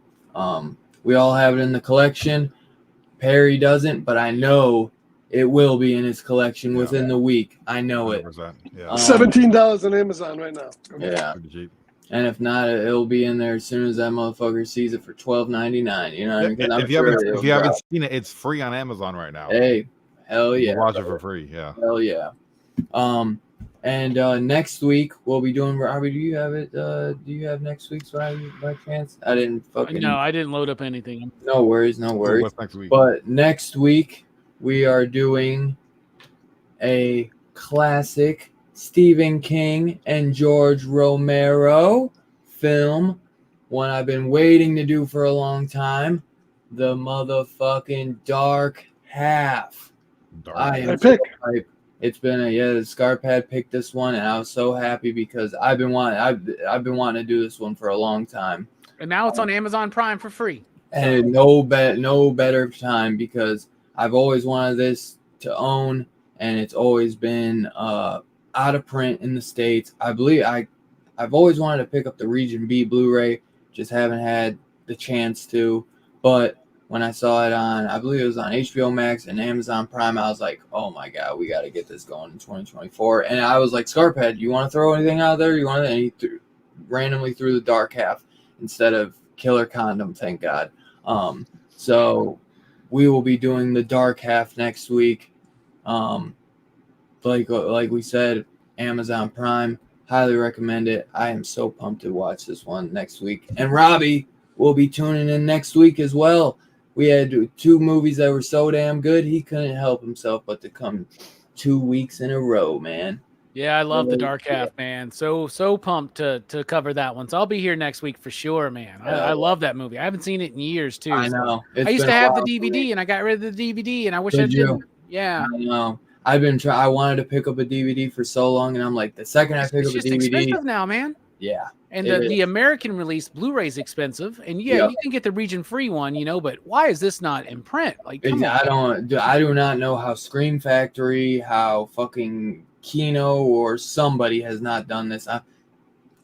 We all have it in the collection. Perry doesn't, but I know it will be in his collection within the week. I know it. Yeah. $17 on Amazon right now. Yeah. And if not, it'll be in there as soon as that motherfucker sees it for $12.99. You know what I mean? If you haven't seen it, it's free on Amazon right now. Hey, hell yeah. You watch it for free. Yeah. Hell yeah. And next week we'll be doing. Robbie, do you have it? Do you have next week's by chance? I didn't fucking. No, I didn't load up anything. No worries, no worries. What's next week? But next week we are doing a classic Stephen King and George Romero film, one I've been waiting to do for a long time. The motherfucking Dark Half. I am so hyped. It's been the Scarpad picked this one, and I was so happy because I've been wanting to do this one for a long time. And now it's on Amazon Prime for free. And no better time, because I've always wanted this to own, and it's always been out of print in the States. I believe I've always wanted to pick up the Region B Blu-ray, just haven't had the chance to. But when I saw it on, I believe it was on HBO Max and Amazon Prime, I was like, oh my God, we got to get this going in 2024. And I was like, Scarpad, you want to throw anything out there? You want to? And he randomly threw the Dark Half instead of Killer Condom, thank God. So we will be doing the Dark Half next week. Like we said, Amazon Prime, highly recommend it. I am so pumped to watch this one next week. And Robbie will be tuning in next week as well. We had 2 movies that were so damn good, he couldn't help himself but to come 2 weeks in a row, man. Yeah, I love the Dark Half, man. So pumped to cover that one. So I'll be here next week for sure, man. I love that movie. I haven't seen it in years, too. I know. I used to have the DVD, and I got rid of the DVD, and I wish I didn't. Yeah. I know. I've been trying. I wanted to pick up a DVD for so long, and I'm like, the second I pick up a DVD, it's just expensive now, man. Yeah. And the American release Blu-ray is expensive, and you can get the region free one, but why is this not in print? Like, I do not know how Scream Factory, how fucking Kino or somebody has not done this.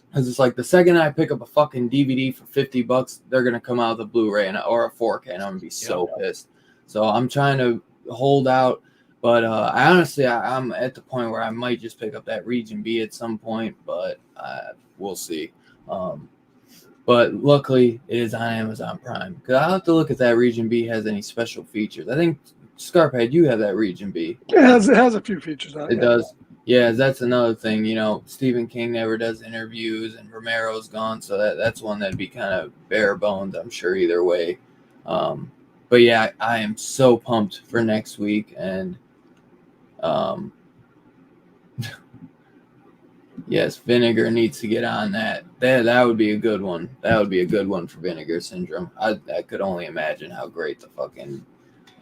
Because it's like the second I pick up a fucking DVD for $50, they're gonna come out with a Blu-ray or a 4K, and I'm gonna be so pissed. So I'm trying to hold out, but I honestly I'm at the point where I might just pick up that Region B at some point, but we'll see. But luckily, it is on Amazon Prime. Because I'll have to look if that Region B has any special features. I think, Scarphead, you have that Region B. It has a few features on it. It does. Yeah, that's another thing. You know, Stephen King never does interviews, and Romero's gone, so that's one that'd be kind of bare bones, I'm sure, either way. But yeah, I am so pumped for next week, and yes, Vinegar needs to get on that. That would be a good one. That would be a good one for Vinegar Syndrome. I could only imagine how great the fucking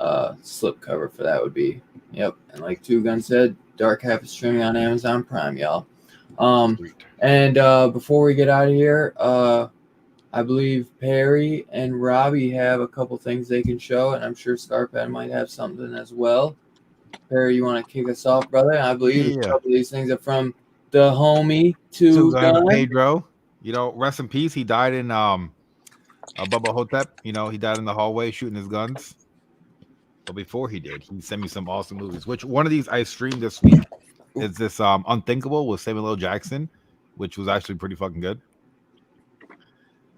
slipcover for that would be. Yep, and like Two Gun said, Dark Half is streaming on Amazon Prime, y'all. And before we get out of here, I believe Perry and Robbie have a couple things they can show, and I'm sure Scarphead might have something as well. Perry, you want to kick us off, brother? I believe a couple of these things are from the homie Two Gun Pedro. You know, rest in peace. He died in Bubba Ho-Tep. You know, he died in the hallway shooting his guns. But before he did, he sent me some awesome movies. Which one of these I streamed this week is this Unthinkable with Samuel L. Jackson, which was actually pretty fucking good.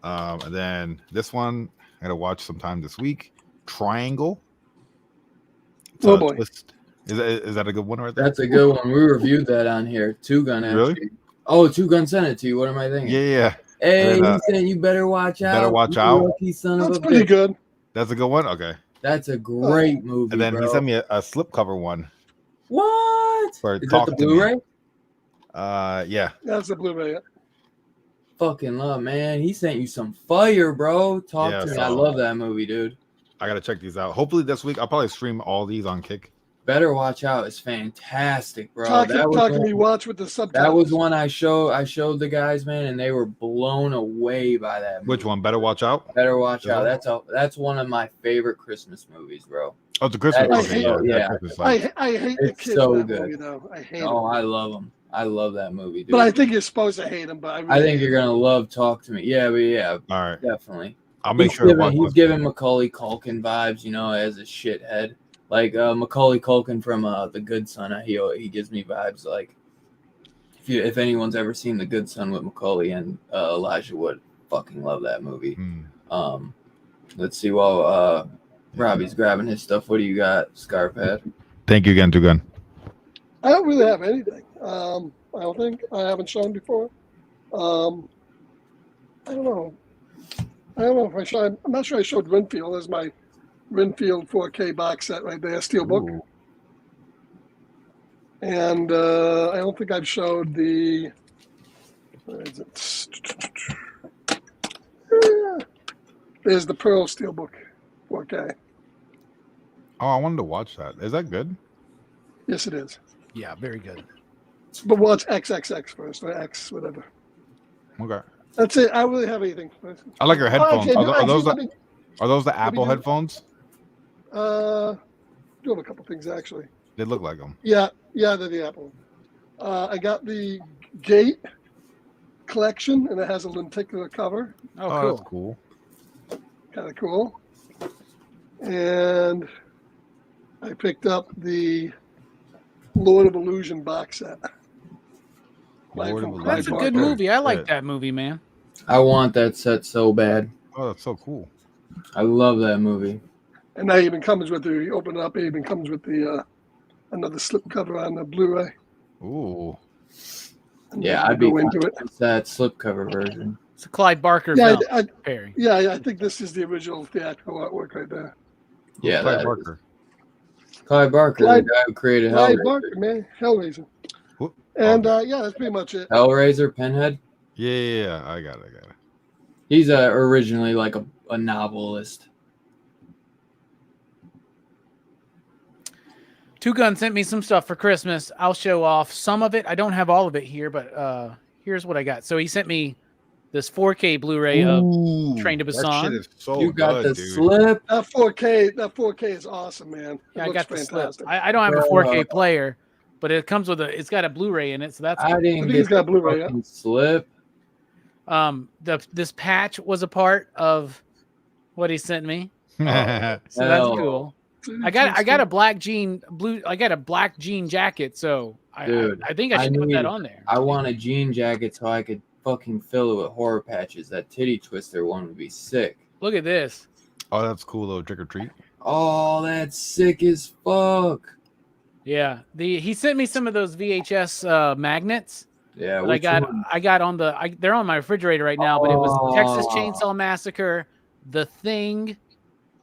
And then this one I gotta watch sometime this week. Triangle. Oh boy. Is that a good one right there? That's a good one. We reviewed that on here. Two Gun actually. Really? Oh, Two Gun sent it to you. What am I thinking? Yeah. Hey, he said you better watch out. Better watch out. Lucky son That's of a pretty bitch. good. That's a good one. Okay. That's a great movie. And then bro. he sent me a slipcover one. What? For Is that Talk the to Me. Blu-ray? Yeah. That's the Blu-ray. Fucking love, man. He sent you some fire, bro. Talk Yeah, to me. so- I love that movie, dude. I gotta check these out. Hopefully this week I'll probably stream all these on Kick. Better Watch Out is fantastic, bro. Talk to me. Watch with the subtitles. That was one I showed the guys, man, and they were blown away by that movie. Which one? Better Watch Out? Better Watch Yeah. Out. That's one of my favorite Christmas movies, bro. Oh, it's a Christmas That's movie. so- yeah. Christmas light. I hate the It's kids so in that good. movie, though. I hate Oh, them. I love them. I love that movie, dude. But I think you're supposed to hate them. But I I think you're gonna love Talk to Me. Yeah, but yeah, All right. definitely. I'll make sure to watch He's this. giving Macaulay Culkin vibes, you know, as a shithead. Like Macaulay Culkin from The Good Son. He gives me vibes like if anyone's ever seen The Good Son with Macaulay and Elijah Wood, fucking love that movie. Let's see while Robbie's grabbing his stuff. What do you got, Scarphead? Thank you again, Two Gun. I don't really have anything. I don't think I haven't shown before. I don't know. If I showed. I'm not sure I showed Renfield. There's my Renfield 4K box set right there, Steelbook. Ooh. And I don't think I've showed the. Where is it? There's the Pearl Steelbook 4K. Oh, I wanted to watch that. Is that good? Yes, it is. Yeah, very good. But watch XXX first, or X, whatever. Okay. That's it. I don't really have anything. I like your headphones. Okay, Are those let me the Apple do- headphones? do have a couple things actually. They look like them. Yeah, they're the Apple. I got the Gate collection, and it has a lenticular cover. Oh, That's cool. Kind of cool. And I picked up the Lord of Illusion box set. Lord of Illusion. That's a good Okay. movie. I like Good. that movie, man. I want that set so bad. Oh, that's so cool. I love that movie. And that even comes with you open it up, it even comes with the another slip cover on the Blu-ray. Ooh. And Yeah, you I'd be go into it. It's that slipcover version. It's a Clyde Barker Yeah, film. Perry. I think this is the original theatrical artwork right there. Yeah, Clyde that Barker. Clyde Barker, Clyde- the guy who created Clyde Hellraiser. Barker, man, Hellraiser. Whoop. And that's pretty much it. Hellraiser, Pinhead. Yeah, I got it. He's originally like a novelist. Two Gun sent me some stuff for Christmas. I'll show off some of it. I don't have all of it here, but here's what I got. So he sent me this 4K Blu-ray of Train to That Busan. shit is so You got good, the dude. slip. That 4K is awesome, man. It Yeah, I looks got the slip. fantastic. I don't have a Bro. 4K player, but it comes with it's got a Blu-ray in it, so that's I I didn't think get he's got the Blu-ray, yeah. fucking slip. this patch was a part of what he sent me, so Hell. that's cool. I got a black jean jacket, so Dude, I think I should put need- that on there. I want a jean jacket so I could fucking fill it with horror patches. That titty twister one would be sick. Look at this. Oh, that's cool. Little trick or treat. Oh, that's sick as fuck. Yeah, he sent me some of those VHS magnets. Yeah, That I got on they're on my refrigerator right now, but it was Texas Chainsaw Massacre, The Thing.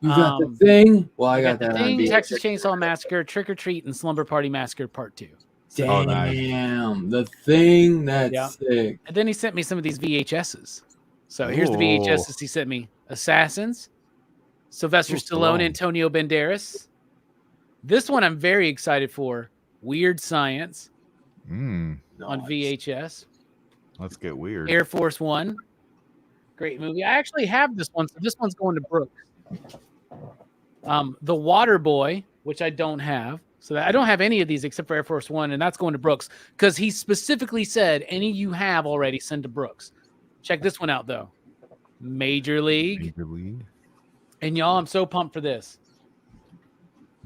You got The Thing? Well, I got The that on Thing, VHS. Texas Chainsaw Massacre, Trick or Treat, and Slumber Party Massacre Part 2. Damn, Oh, nice. The Thing. That's sick. And then he sent me some of these VHSs. So here's the VHSs he sent me: Assassins, Sylvester Stallone, Antonio Banderas. This one I'm very excited for. Weird Science on VHS. Let's get weird. Air Force One. Great movie. I actually have this one, so this one's going to Brooks. The Water Boy, which I don't have. So I don't have any of these except for Air Force One, and that's going to Brooks because he specifically said any you have already send to Brooks. Check this one out, though. Major League. And y'all, I'm so pumped for this.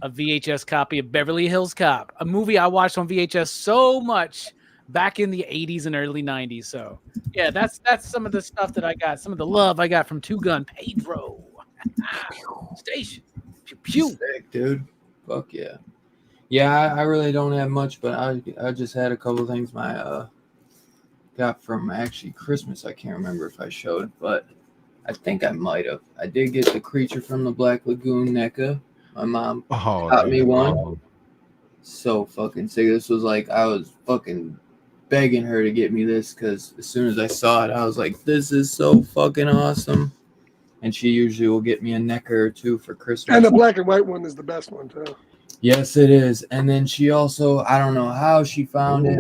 A VHS copy of Beverly Hills Cop, a movie I watched on VHS so much back in the 80s and early 90s. So, yeah, that's some of the stuff that I got, some of the love I got from Two Gun Pedro. Station. Pew, pew. Sick, dude. Fuck yeah. Yeah, I really don't have much, but I just had a couple things my got from actually Christmas. I can't remember if I showed it, but I think I might have. I did get the Creature from the Black Lagoon NECA. My mom got me one. So fucking sick. This was like, I was fucking begging her to get me this because as soon as I saw it, I was like, this is so fucking awesome. And she usually will get me a NECA or two for Christmas. And the black and white one is the best one, too. Yes, it is. And then she also, I don't know how she found it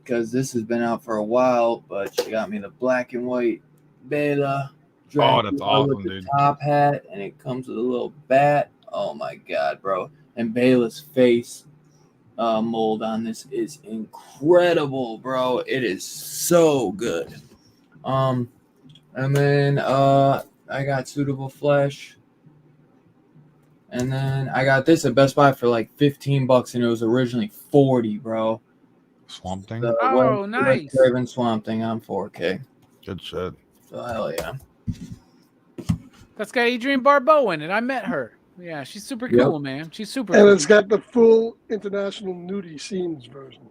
because this has been out for a while, but she got me the black and white Bela. Oh, that's awesome, with the dude. top hat, and it comes with a little bat. Oh my god, bro! And Bela's face mold on this is incredible, bro. It is so good. And then I got Suitable Flesh, and then I got this at Best Buy for like $15, and it was originally $40, bro. Swamp Thing. Nice. Craven Swamp Thing on 4K. Good shit. So hell yeah. That's got Adrienne Barbeau in it. I met her. Yeah, she's super cool, man. She's super And cool. it's got the full international nudie scenes version.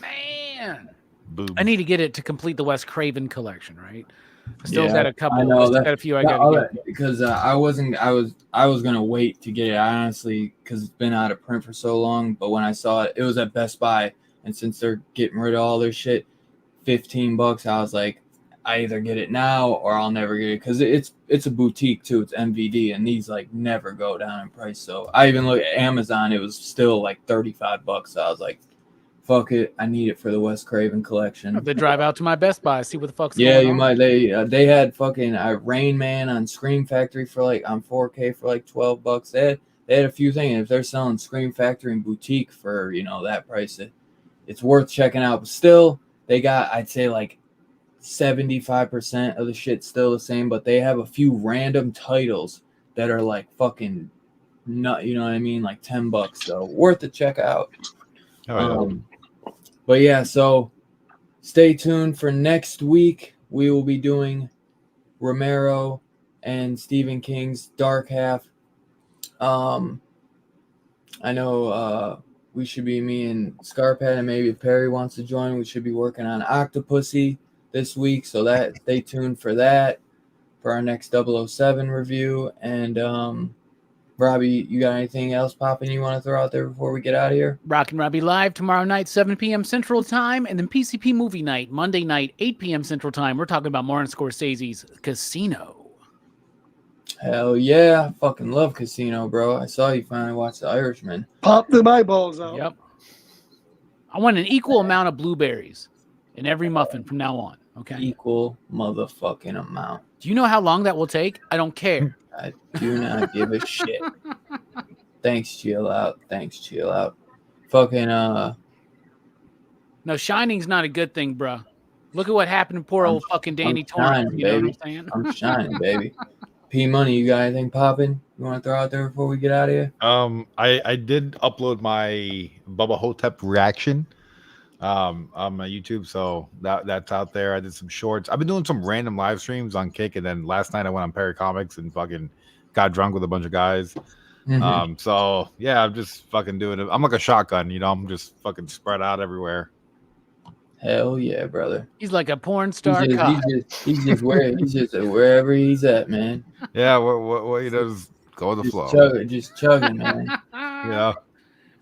Man. Boobs. I need to get it to complete the Wes Craven collection, right? I still got a couple. I know, I still got a few I got to get. because I was gonna wait to get it, honestly, because it's been out of print for so long. But when I saw it, it was at Best Buy, and since they're getting rid of all their shit, $15, I was like, I either get it now or I'll never get it because it's a boutique too. It's MVD, and these like never go down in price. So I even looked at Amazon; it was still like $35. So I was like, fuck it, I need it for the Wes Craven collection. They drive out to my Best Buy, see what the fuck's Yeah, going you on. might. They had fucking Rain Man on Scream Factory for like on 4K for like $12. They had a few things. If they're selling Scream Factory and Boutique for that price, it's worth checking out. But still, they got, I'd say, like 75% of the shit still the same, but they have a few random titles that are like fucking nut. You know what I mean? Like $10. So worth to check out. Oh, yeah. But yeah, so stay tuned for next week. We will be doing Romero and Stephen King's Dark Half. I know we should be, me and Scarpet, and maybe if Perry wants to join, we should be working on Octopussy this week. So that stay tuned for that for our next 007 review. And Robbie, you got anything else popping you want to throw out there before we get out of here? Rockin' Robbie live tomorrow night, 7 p.m. Central Time, and then PCP Movie Night, Monday night, 8 p.m. Central Time. We're talking about Martin Scorsese's Casino. Hell yeah. I fucking love Casino, bro. I saw you finally watch The Irishman. Pop them eyeballs out. Yep. I want an equal amount of blueberries in every muffin from now on, okay? Equal motherfucking amount. Do you know how long that will take? I don't care. I do not give a shit. Thanks, chill out. Fucking No, shining's not a good thing, bruh. Look at what happened to poor old fucking Danny Torrance. You know what I'm saying? I'm shining, baby. P Money, you got anything popping you want to throw out there before we get out of here? I did upload my Bubba Ho-Tep reaction on my YouTube, so that's out there. I did some shorts. I've been doing some random live streams on Kick, and then last night I went on Perry Comics and fucking got drunk with a bunch of guys. So yeah, I'm just fucking doing it. I'm like a shotgun, you know. I'm just fucking spread out everywhere. Hell yeah, brother. He's like a porn star. He's just wherever he's at, man. Yeah, what he does, go with the flow. Just chugging, man. Yeah.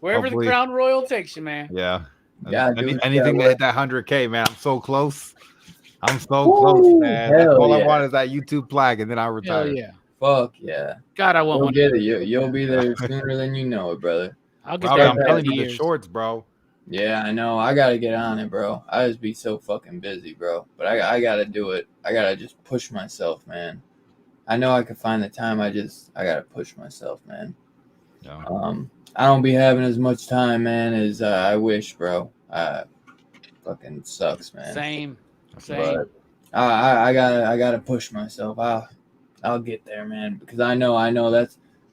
Wherever the Crown Royal takes you, man. Yeah. Anything to hit that 100K, man. I'm so close. Close, man. All I want is that YouTube flag, and then I'll retire. Hell yeah. Fuck yeah. God, I want one. Get it. You'll be there sooner than you know it, brother. I'll get I'm telling you, the shorts, bro. Yeah, I know. I gotta get on it, bro. I just be so fucking busy, bro. But I gotta do it. I gotta just push myself, man. I know I could find the time. I gotta push myself, man. Yeah. I don't be having as much time, man, as I wish, bro. Fucking sucks, man. Same. But I gotta push myself. I'll get there, man, because I know it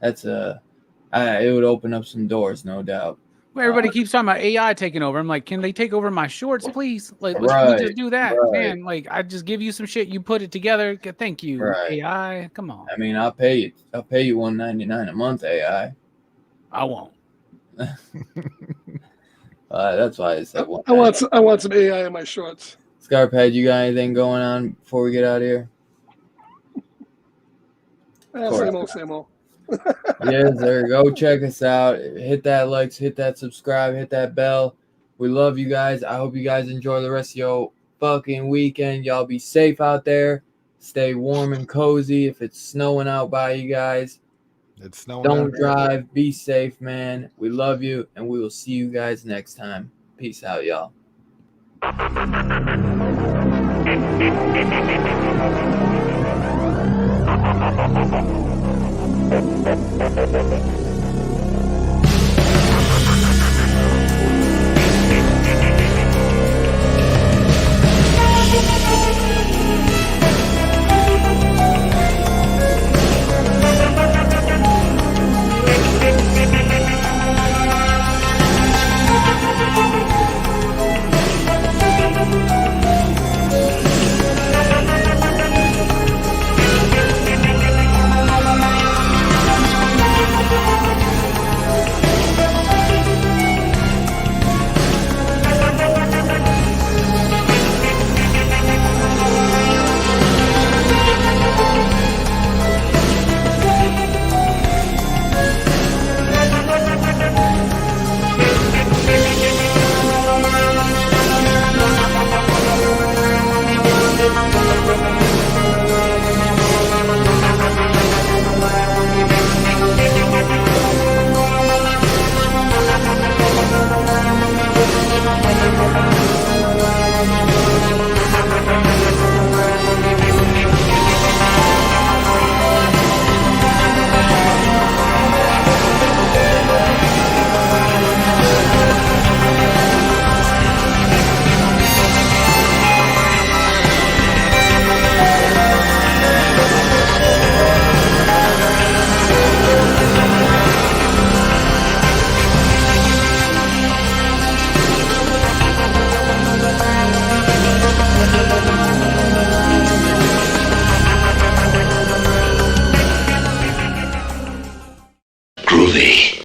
would open up some doors, no doubt. Well, everybody keeps talking about AI taking over. I'm like, can they take over my shorts, please? Like, let's just do that, man. Like, I just give you some shit, you put it together. Thank you, AI. Come on. I mean, I'll pay you $1.99 a month, AI. I won't. That's why I said I want some AI in my shorts. Scarphead, you got anything going on before we get out of here? Same old. Yes, sir. Go check us out. Hit that likes, hit that subscribe, hit that bell. We love you guys. I hope you guys enjoy the rest of your fucking weekend. Y'all be safe out there. Stay warm and cozy. If it's snowing out by you guys, it's snowing. Don't drive. Be safe, man. We love you, and we will see you guys next time. Peace out, y'all.